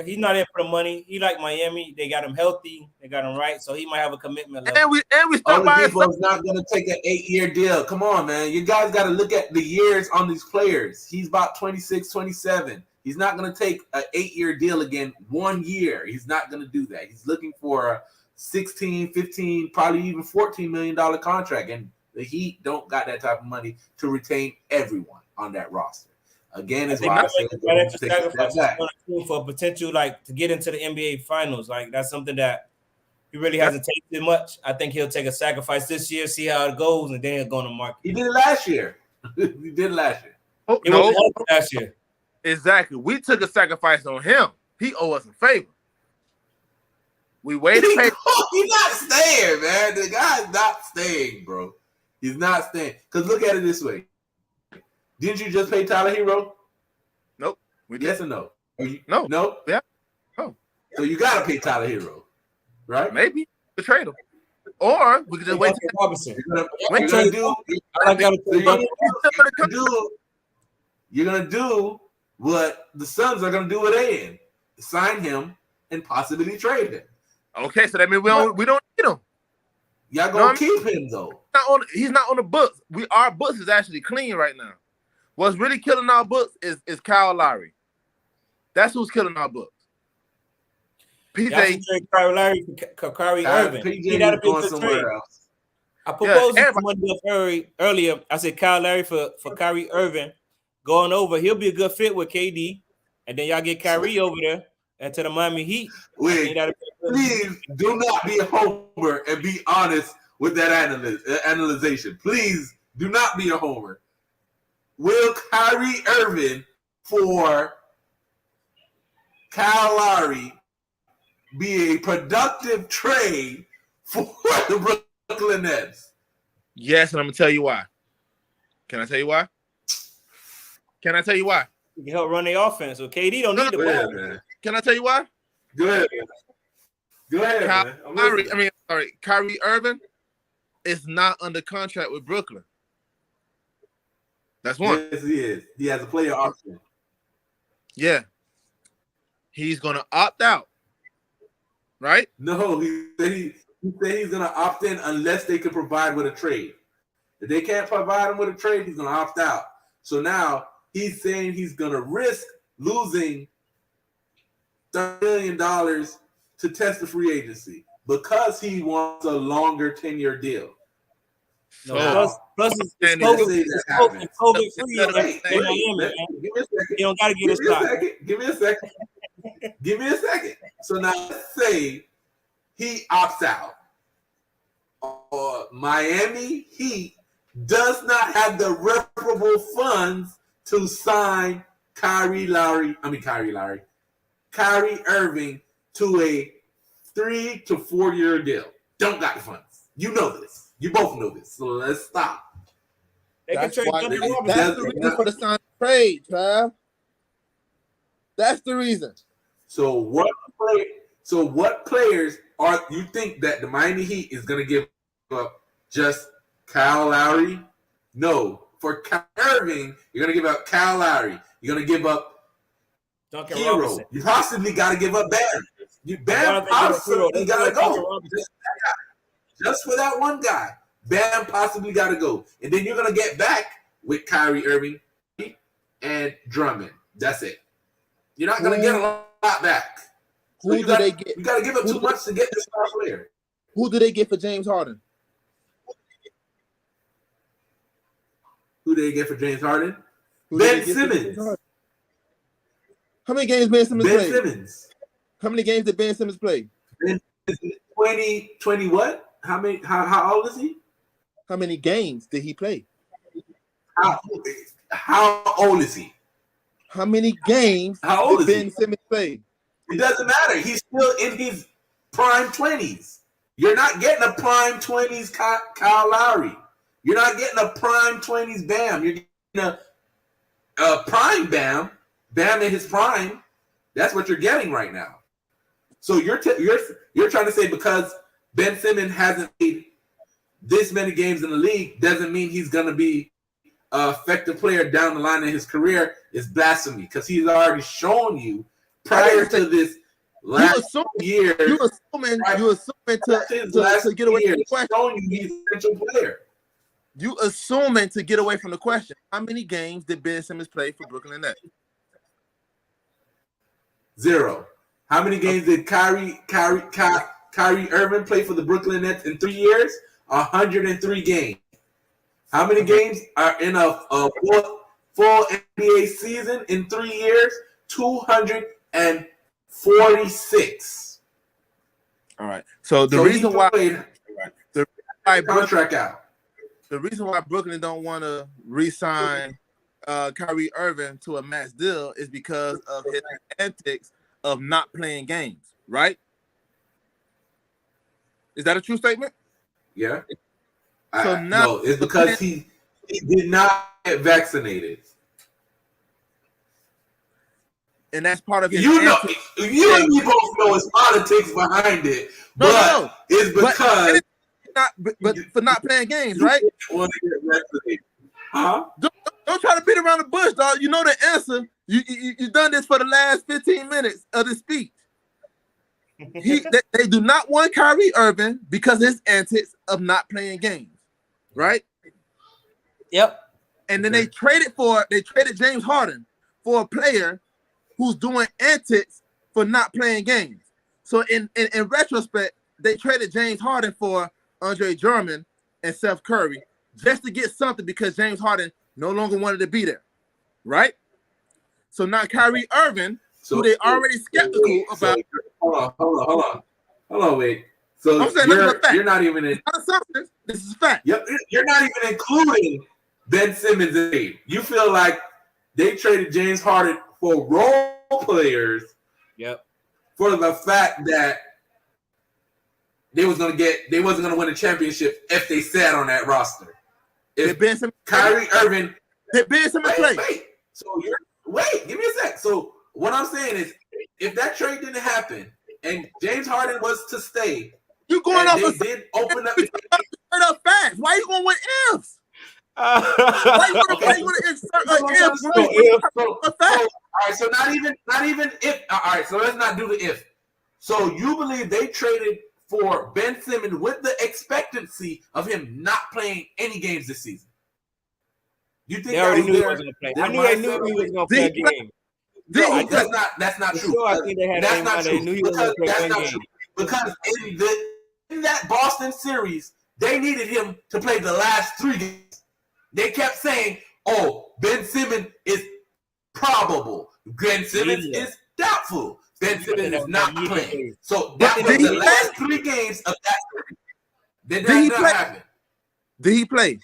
He's not in for the money. He like Miami. They got him healthy. They got him right, so he might have a commitment. And we start buying. Oladipo's not going to take an 8-year deal. Come on, man. You guys got to look at the years on these players. He's about 26, 27. He's not going to take an 8-year deal again 1 year. He's not going to do that. He's looking for a 16, 15, probably even $14 million contract. And the Heat don't got that type of money to retain everyone on that roster. Again, is why I said for potential, like to get into the NBA Finals. Like that's something that he really hasn't tasted much. I think he'll take a sacrifice this year, see how it goes, and then he'll go on the market. He did it last year. Oh, it was last year. Exactly. We took a sacrifice on him. He owe us a favor. We waited. He's not staying, man. The guy's not staying, bro. He's not staying. Because look at it this way. Didn't you just pay Tyler Hero? Nope. Yes or no? No. No? Yeah. No. So you got to pay Tyler Hero, right? Maybe. We trade him. Or we could just wait. You're going to do what the Suns are going to do with Aiden. Sign him and possibly trade him. Okay, so that means we don't need him. Y'all gonna keep him though. He's not on the books. Our books is actually clean right now. What's really killing our books is Kyle Lowry. That's who's killing our books. PJ Kyle Lowry for Kyrie Irving. PJ got to be somewhere else. I proposed somebody earlier. I said Kyle Lowry for Kyrie Irving going over. He'll be a good fit with KD, and then y'all get Kyrie over there and to the Miami Heat. Wait, please do not be a homer and be honest with that analyzation. Please do not be a homer. Will Kyrie Irving for Kyle Lowry be a productive trade for the Brooklyn Nets? Yes, and I'm going to tell you why. Can I tell you why? You can help run the offense. So KD don't need the ball. Man. Can I tell you why? Go ahead, man. Kyrie Irving is not under contract with Brooklyn. That's one. Yes, he is. He has a player option. Yeah. He's going to opt out. Right? No, he said he's going to opt in unless they can provide with a trade. If they can't provide him with a trade, he's going to opt out. So now he's saying he's going to risk losing $30 million to test the free agency because he wants a longer 10-year deal. No, plus it's COVID free in Miami, man. You don't got to get a shot. Give me a second. So now let's say he opts out. Or Miami Heat does not have the reparable funds to sign Kyrie Irving to a 3 to 4 year deal. Don't got the funds. You know this. You both know this. So let's stop. That's the reason for the sign trade, Trav. That's the reason. So what players are you think that the Miami Heat is going to give up? Just Kyle Lowry? No. For Kyrie Irving, you're going to give up Kyle Lowry. You're going to give up Duncan hero. Robinson. You possibly got to give up Bam. Why Bam don't they get a hero? possibly They got to get Duncan go. Robinson. Just for that one guy. Bam possibly got to go. And then you're going to get back with Kyrie Irving and Drummond. That's it. You're not going to get a lot back. So Who do they get? You got to give up too much to get this star player. Who do they get for James Harden? Who did they get for James Harden? Who do Ben they get for James Simmons. Harden? How many games Ben Simmons Ben played? Simmons. How many games did Ben Simmons play? 20 what? How many? How old is he? How many games did he play? How old is he? How many games How old did is Ben he? Simmons play? It doesn't matter. He's still in his prime 20s. You're not getting a prime 20s Kyle Lowry. You're not getting a prime 20s Bam. You're getting a prime Bam. Bam in his prime. That's what you're getting right now. So you're trying to say because Ben Simmons hasn't played this many games in the league doesn't mean he's going to be an effective player down the line in his career is blasphemy because he's already shown you prior to this last year. You assuming to get away from the question. Showing you he's a potential player. You assuming to get away from the question. How many games did Ben Simmons play for Brooklyn Nets? 0. How many games did Kyrie Irving play for the Brooklyn Nets in 3 years? 103 games. How many games are in a full NBA season in 3 years? 246. All right. So the reason why contract out. The reason why Brooklyn don't want to re-sign Kyrie Irving to a max deal is because of his antics of not playing games, right? Is that a true statement? Yeah. So now no, it's because he did not get vaccinated. And that's part of his You and me both know it's politics behind it, it's because but for not playing games, right? Want to get vaccinated. Huh? Don't try to beat around the bush, dog. You know the answer. You've done this for the last 15 minutes of the speech. They do not want Kyrie Irving because of his antics of not playing games, right? Yep. And then they traded James Harden for a player who's doing antics for not playing games. So in retrospect, they traded James Harden for Andre Drummond and Seth Curry just to get something because James Harden no longer wanted to be there, right? So now Kyrie Irving, who they already skeptical about. Hold on, wait. So I'm saying you're not even in. Not assumptions. This is fact. Yep, you're not even including Ben Simmons' aid. You feel like they traded James Harden for role players. Yep. For the fact that they wasn't gonna win a championship if they sat on that roster. If Ben Simmons Kyrie Irving did Ben Simmons play? Give me a sec. So what I'm saying is, if that trade didn't happen and James Harden was to stay, you going off they did open up straight up facts. Why you going with ifs? Why you want to insert an if? All right, so not even if. All right, so let's not do the if. So you believe they traded for Ben Simmons with the expectancy of him not playing any games this season? You think they already knew he wasn't going to play? I knew they knew he was going to play a game. No, that's not true. Sure, I think they had that's not true. They knew he was going to play one game. Because in that Boston series, they needed him to play the last 3 games. They kept saying, "Oh, Ben Simmons is probable. Ben Simmons is doubtful. Ben Simmons is not playing." So that was the last 3 games of that series. Did that not happen? Did he play?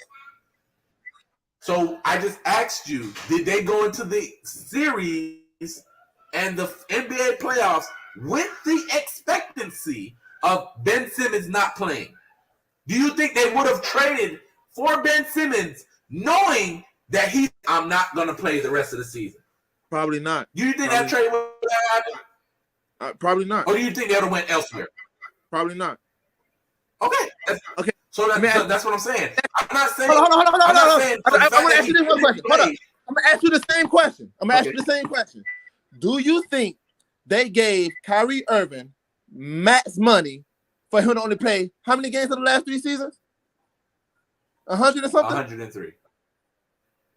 So I just asked you, did they go into the series and the NBA playoffs with the expectancy of Ben Simmons not playing? Do you think they would have traded for Ben Simmons knowing that I'm not going to play the rest of the season? Probably not. Do you think that trade would have happened? Probably not. Or do you think they would have went elsewhere? Probably not. Okay. Okay. So that's what I'm saying. I'm not saying. Hold on. I'm going to ask you this one question. Hold on. I'm going to ask you the same question. Do you think they gave Kyrie Irving max money for him to only play how many games in the last 3 seasons? 100 or something? 103.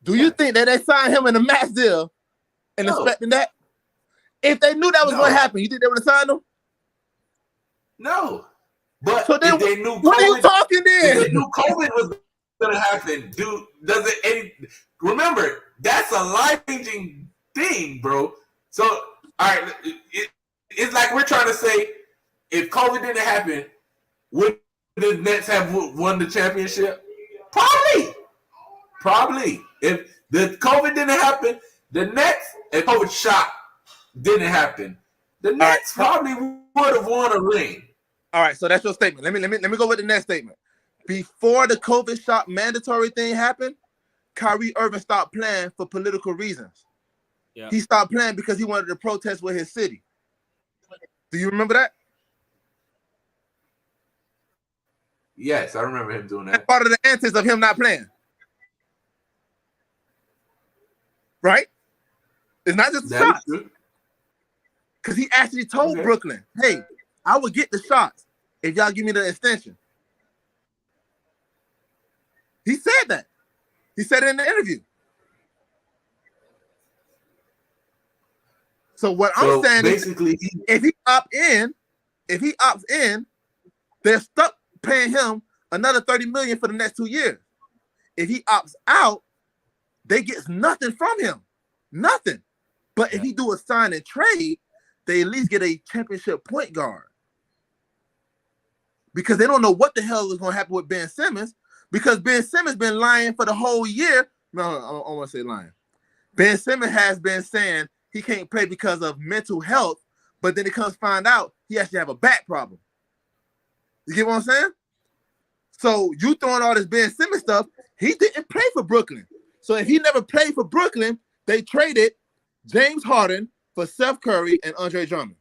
Do you think that they signed him in a max deal and expecting that? If they knew that was going to happen, you think they would have signed him? No. But So then, if they knew what are you talking then? If they knew COVID was going to happen, remember, that's a life-changing thing, bro. So, all right, it's like we're trying to say, if COVID didn't happen, would the Nets have won the championship? Probably. If the COVID didn't happen, the Nets, if COVID shot didn't happen, the Nets probably would have won a ring. All right, so that's your statement. Let me go with the next statement. Before the COVID shot mandatory thing happened, Kyrie Irving stopped playing for political reasons. Yeah. He stopped playing because he wanted to protest with his city. Do you remember that? Yes, I remember him doing that. That's part of the antics of him not playing. Right? It's not just the shots. Because he actually told Brooklyn, hey, I will get the shots if y'all give me the extension. He said that. He said it in the interview. So what I'm saying basically is if he opts in, they're stuck paying him another $30 million for the next 2 years. If he opts out, they get nothing from him. Nothing. But if he do a sign and trade, they at least get a championship point guard. Because they don't know what the hell is going to happen with Ben Simmons. Because Ben Simmons been lying for the whole year. No, I don't want to say lying. Ben Simmons has been saying he can't play because of mental health, but then it comes to find out he actually have a back problem. You get what I'm saying? So you throwing all this Ben Simmons stuff, he didn't play for Brooklyn. So if he never played for Brooklyn, they traded James Harden for Seth Curry and Andre Drummond.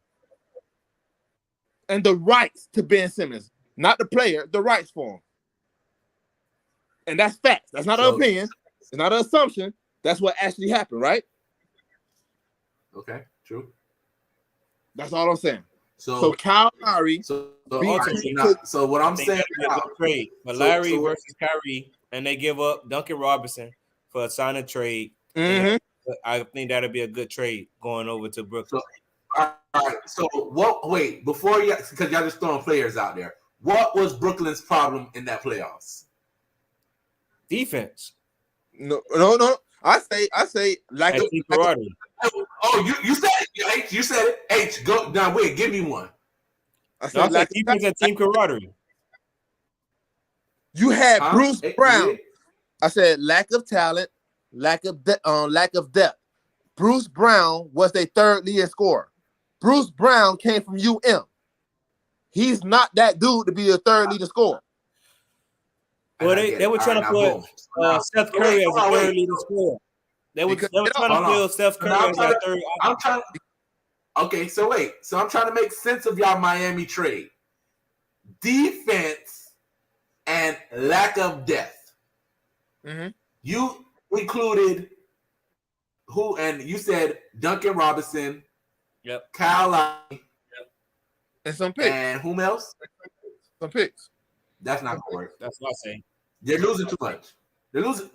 And the rights to Ben Simmons, not the player, the rights for him. And that's facts. That's not an opinion. It's not an assumption. That's what actually happened, right? Okay, true. That's all I'm saying. So Kyle Lowry. So what I'm saying now, trade for Larry versus Kyrie, and they give up Duncan Robinson for a sign and trade. Mm-hmm. I think that'll be a good trade going over to Brooklyn. All right. So what? Wait, before you, because y'all just throwing players out there. What was Brooklyn's problem in that playoffs? Defense. No. I say like you said it. H, you said it. H, go now. Wait, give me one. I said like defense and team camaraderie. You had Bruce Brown. I said lack of talent, lack of depth. Bruce Brown was their third leading scorer. Bruce Brown came from UM. He's not that dude to be a third leading scorer. Well, they were trying to put Seth Curry as a third leading scorer. They were trying to build Seth Curry as a third. Okay, so wait. So I'm trying to make sense of y'all Miami trade. Defense and lack of depth. Mm-hmm. You included who? And you said Duncan Robinson. Yep. Kyle Lowry. Yep. And some picks. And whom else? Some picks. That's not going to work. That's what I'm saying. They're losing too much. They're losing.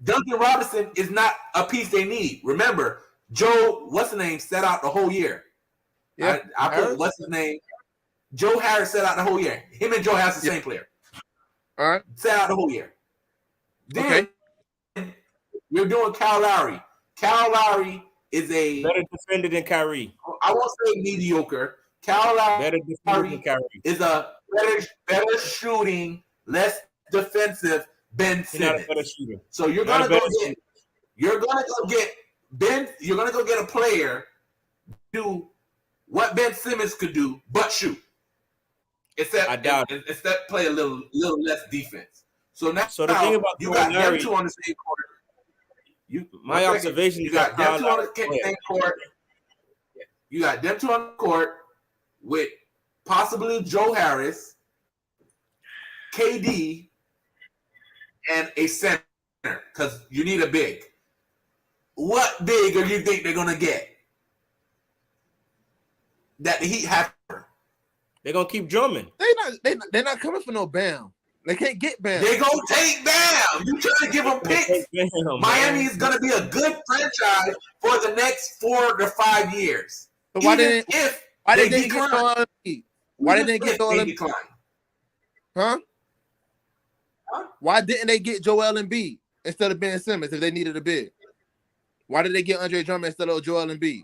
Duncan Robinson is not a piece they need. Remember, Joe, what's his name, sat out the whole year. Yeah. I put, what's his name? Joe Harris sat out the whole year. Him and Joe Harris the same player. All right. Sat out the whole year. Then you're doing Kyle Lowry. Kyle Lowry is a better defender than Kyrie. I won't say mediocre. Kyle Lowry better defender than Kyrie is a better shooting, less defensive Ben Simmons. So you're gonna go get Ben. You're gonna go get a player do what Ben Simmons could do, but shoot. Except play a little less defense. So now, the thing about you got them two on the same court. My observation you got them two on the same court. You got them two on the court with possibly Joe Harris, KD, and a center because you need a big. What big do you think they're gonna get? that the Heat have. They're gonna keep drumming. They're not coming for no Bam. They can't get Bam. They gonna take Bam. You trying to give them picks? Miami is gonna be a good franchise for the next 4 to 5 years. So why didn't they they get Joel Embiid? Why didn't they get Joel Embiid? Huh? Why didn't they get Joel Embiid instead of Ben Simmons if they needed a big? Why did they get Andre Drummond instead of Joel Embiid?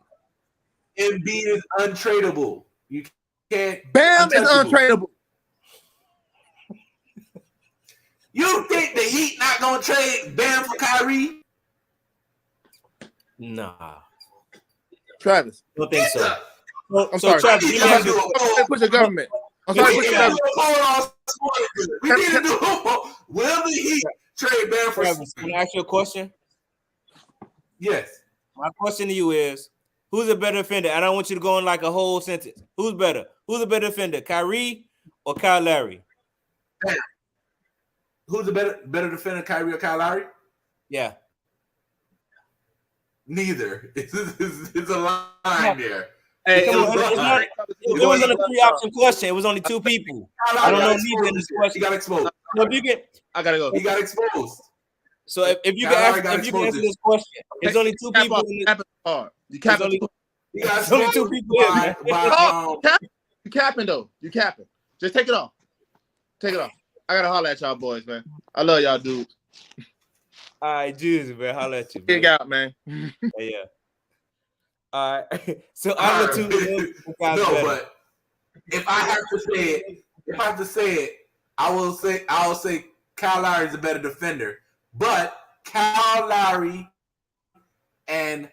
Embiid is untradeable. You can't. Bam is untradeable. You think the Heat not gonna trade Bam for Kyrie? Nah, Travis. don't think so. I'm sorry. Travis, let me ask you. Push the government. I'm sorry. Push the government. We need to do. Will the Heat trade Bam for? Travis, can I ask you a question? Yes. My question to you is, who's a better defender? I don't want you to go in like a whole sentence. Who's better? Who's a better defender, Kyrie or Kyle Lowry? Bam. Who's a better defender, Kyrie or Kyle Lowry? Yeah. Neither. It's a line there. Hey, It wasn't a 3-option question. It was only 2 people. I don't know neither in this question. He got exposed. So if you can, I gotta go. He got exposed. so if you can answer this question, it's only 2 people. You capping. He got It's only 2 exposed people here, man. You capping though. You capping. Just take it off. Take it off. I gotta holler at y'all boys, man. I love y'all dudes. All right, Jesus, man. Holla at you. Big Man. out, man. Yeah. All right. So I'm the 2 guys No, better. but if I have to say it, I will say Kyle Lowry is a better defender. But Kyle Lowry and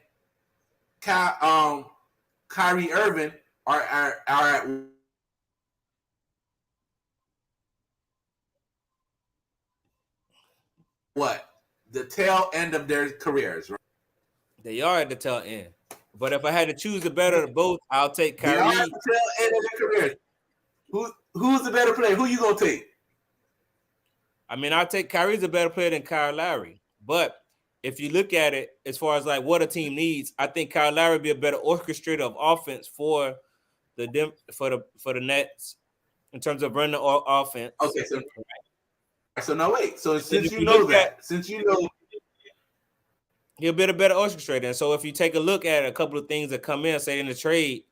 Kyrie Irving are at what? The tail end of their careers, right? They are at the tail end. But if I had to choose the better of both, I'll take They are Kyrie. at the tail end of their careers. Who's the better player? Who you gonna take? I mean, I'll take Kyrie's a better player than Kyle Lowry. But if you look at it as far as like what a team needs, I think Kyle Lowry would be a better orchestrator of offense for the Nets in terms of running the offense. Okay, so now wait. So since you know that, he'll be a better orchestrator. And so if you take a look at a couple of things that come in, say in the trade,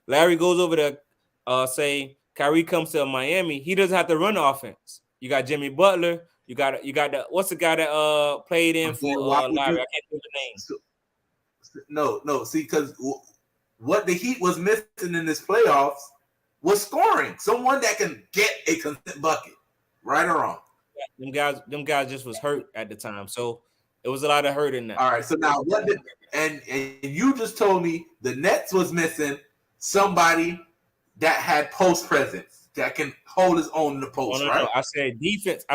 Larry goes over to say Kyrie comes to Miami, he doesn't have to run the offense. You got Jimmy Butler. You got the what's the guy that played in for Larry? I can't think of the name. No. See, because what the Heat was missing in this playoffs was scoring. Someone that can get a consistent bucket, right or wrong. Them guys just was hurt at the time, so it was a lot of hurt in that. All right. So now and you just told me the Nets was missing somebody that had post presence. That can hold his own in the post, right? No. I said defense.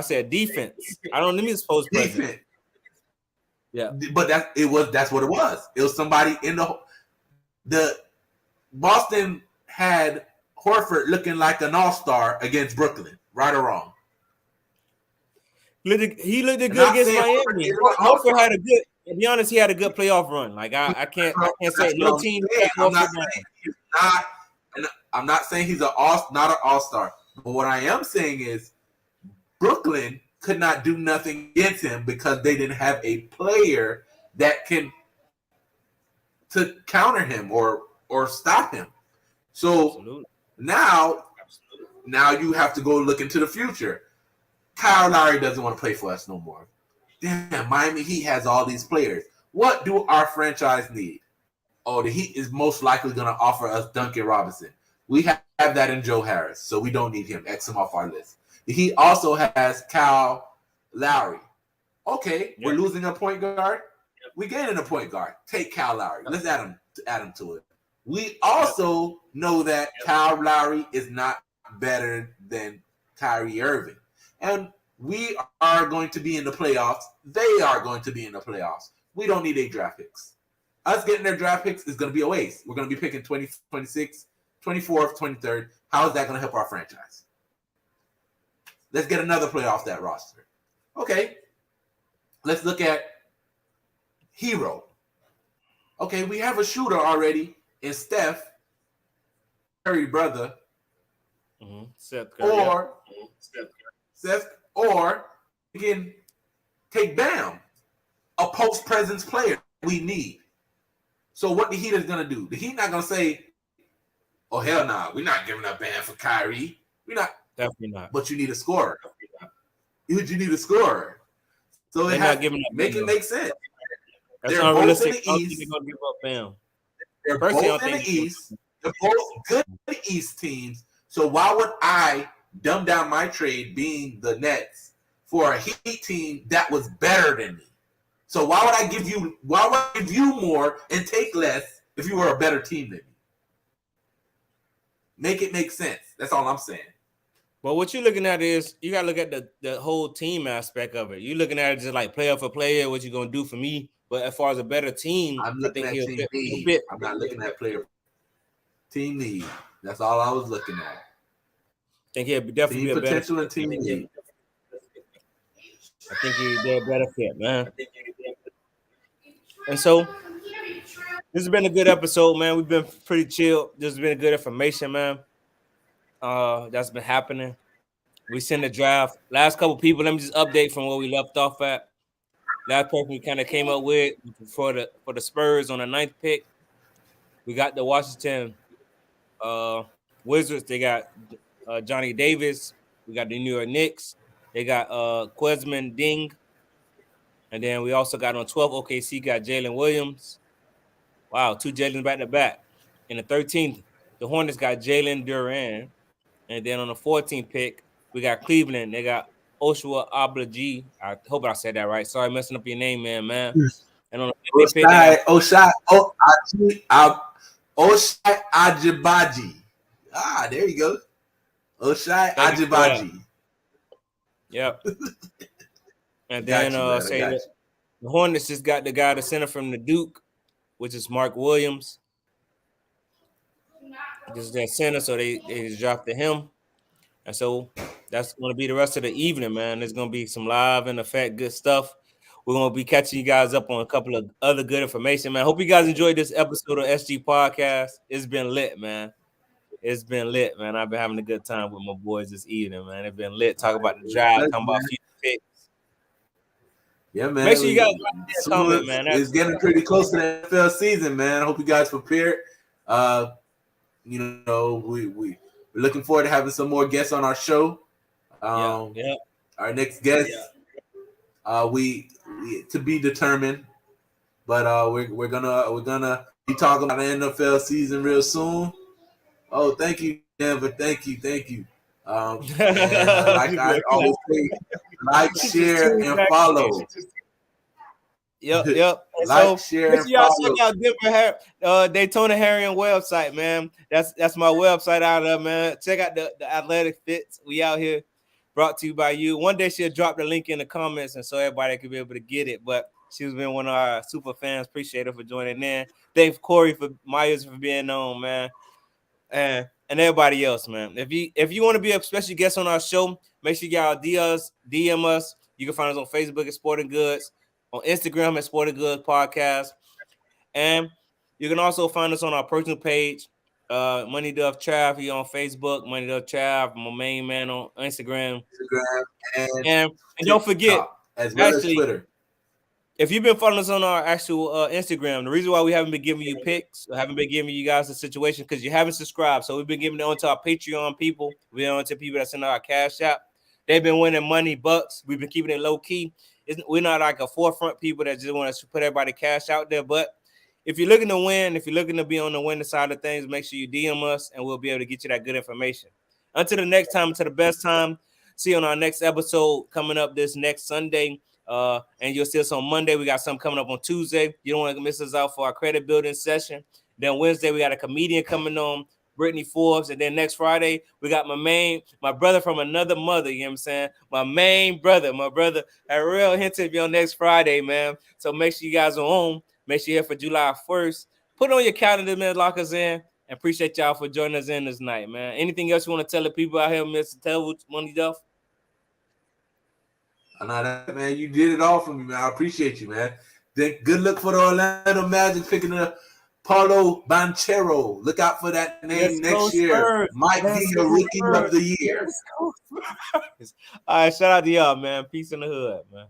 I don't need his post presence. Defense. Yeah, but that's what it was. It was somebody in the Boston had Horford looking like an all-star against Brooklyn, right or wrong. He looked good against Miami. Horford had a good. To be honest, he had a good playoff run. Like I can't say no team. I'm not saying he's not an all-star. But what I am saying is Brooklyn could not do nothing against him because they didn't have a player that can to counter him or stop him. So Absolutely. now you have to go look into the future. Kyle Lowry doesn't want to play for us no more. Damn, Miami Heat has all these players. What do our franchise need? Oh, the Heat is most likely going to offer us Duncan Robinson. We have that in Joe Harris, so we don't need him. X him off our list. The Heat also has Kyle Lowry. Okay, we're losing a point guard. We're gaining a point guard. Take Kyle Lowry. Let's add him to it. We also know that Kyle Lowry is not better than Kyrie Irving. And we are going to be in the playoffs. They are going to be in the playoffs. We don't need 8 draft picks. Us getting their draft picks is going to be a waste. We're going to be picking 26, 24th, 23rd. How is that going to help our franchise? Let's get another player off that roster. Okay. Let's look at Hero. Okay, we have a shooter already in Steph. Curry brother, Seth Curry, or Seth, or we can take Bam, a post presence player we need. So what the Heat is gonna do? The Heat not gonna say, "Oh hell nah, we're not giving up Bam for Kyrie. We're not." definitely not. But you need a scorer. You need a scorer. So They're not giving up. Make it make sense. That's They're both in unrealistic. the I don't think East. they're gonna give up Bam. They're Personally, I both don't in the think East. They're both good East teams. So why would I dumb down my trade being the Nets for a Heat team that was better than me? So why would I give you more and take less if you were a better team than me? Make it make sense. That's all I'm saying. But what you're looking at is you gotta look at the whole team aspect of it. You're looking at it just like player for player, what you're gonna do for me. But as far as a better team, I'm I looking think at he'll team need. fit. I'm not looking at player team need. That's all I was looking at. I think he'll definitely Team be a better potential and team need. I think he'd be a better fit, man. And so this has been a good episode, man. We've been pretty chill. This has been good information, man. That's been happening. We sent the draft. Last couple people, let me just update from where we left off at. Last person we kind of came up with for the Spurs on the 9th pick. We got the Washington Wizards. They got Johnny Davis. We got the New York Knicks. They got Quezman Ding. And then we also got on 12 OKC got Jalen Williams. Wow, 2 Jalen's back to back. In the 13th, the Hornets got Jalen Duran. And then on the 14th pick, we got Cleveland. They got Oshua Ablaji. I hope I said that right. Sorry, messing up your name, man. And on the 15th pick, Oshai Ajibaji. Ah, there you go. Oshai Ajibaji. Yep. And then the Hornets just got the guy, the center from the Duke, which is Mark Williams. This is their center, so they just drafted him. And so that's going to be the rest of the evening, man. There's going to be some live and effect good stuff. We're going to be catching you guys up on a couple of other good information, man. Hope you guys enjoyed this episode of SG Podcast. It's been lit, man. It's been lit, man. I've been having a good time with my boys this evening, man. It's been lit. Talk about the drive, talking about future picks. Yeah, man. Make sure you guys comment, man. It's getting pretty close to the NFL season, man. I hope you guys prepared. You know, we're looking forward to having some more guests on our show. Our next guest, we to be determined, but we're gonna be talking about the NFL season real soon. Oh, thank you, Denver. Thank you. Like I always say, like, share, and follow. Yep. Like, share, and follow. Check out Denver Daytona Harrier website, man. That's my website out there, man. Check out the athletic fits. We out here, brought to you by you. One day she'll drop the link in the comments, and so everybody can be able to get it. But she's been one of our super fans. Appreciate her for joining in. Thanks Corey Myers for being on, man. And everybody else, man. If you want to be a special guest on our show, make sure y'all DM us. You can find us on Facebook at Sporting Goods, on Instagram at Sporting Goods Podcast, and you can also find us on our personal page, Money Dove Trav here on Facebook, Money Dove Trav, my main man on Instagram, and don't forget, as well as Twitter. If you've been following us on our actual Instagram, the reason why we haven't been giving you picks, or haven't been giving you guys the situation, because you haven't subscribed. So we've been giving it on to our Patreon people. We've been on to people that send our Cash App. They've been winning money, bucks. We've been keeping it low key. We're not like a forefront people that just want to put everybody cash out there. But if you're looking to win, if you're looking to be on the winning side of things, make sure you DM us, and we'll be able to get you that good information. Until the next time, until the best time. See you on our next episode coming up this next Sunday. And you'll see us on Monday. We got something coming up on Tuesday. You don't want to miss us out for our credit building session. Then Wednesday, we got a comedian coming on, Brittany Forbes. And then next Friday, we got my brother from another mother. You know what I'm saying? My brother. I real hint to be on next Friday, man. So make sure you guys are on. Make sure you're here for July 1st. Put it on your calendar, man. Lock us in. And appreciate y'all for joining us in this night, man. Anything else you want to tell the people out here, Mr. Tell Money Duff? Man, you did it all for me, man. I appreciate you, man. Good luck for the Orlando Magic picking Paulo Banchero. Look out for that name Let's next go year. Spurs. Might Let's be your go rookie Spurs. of the year. Let's go Spurs. All right, shout out to y'all, man. Peace in the hood, man.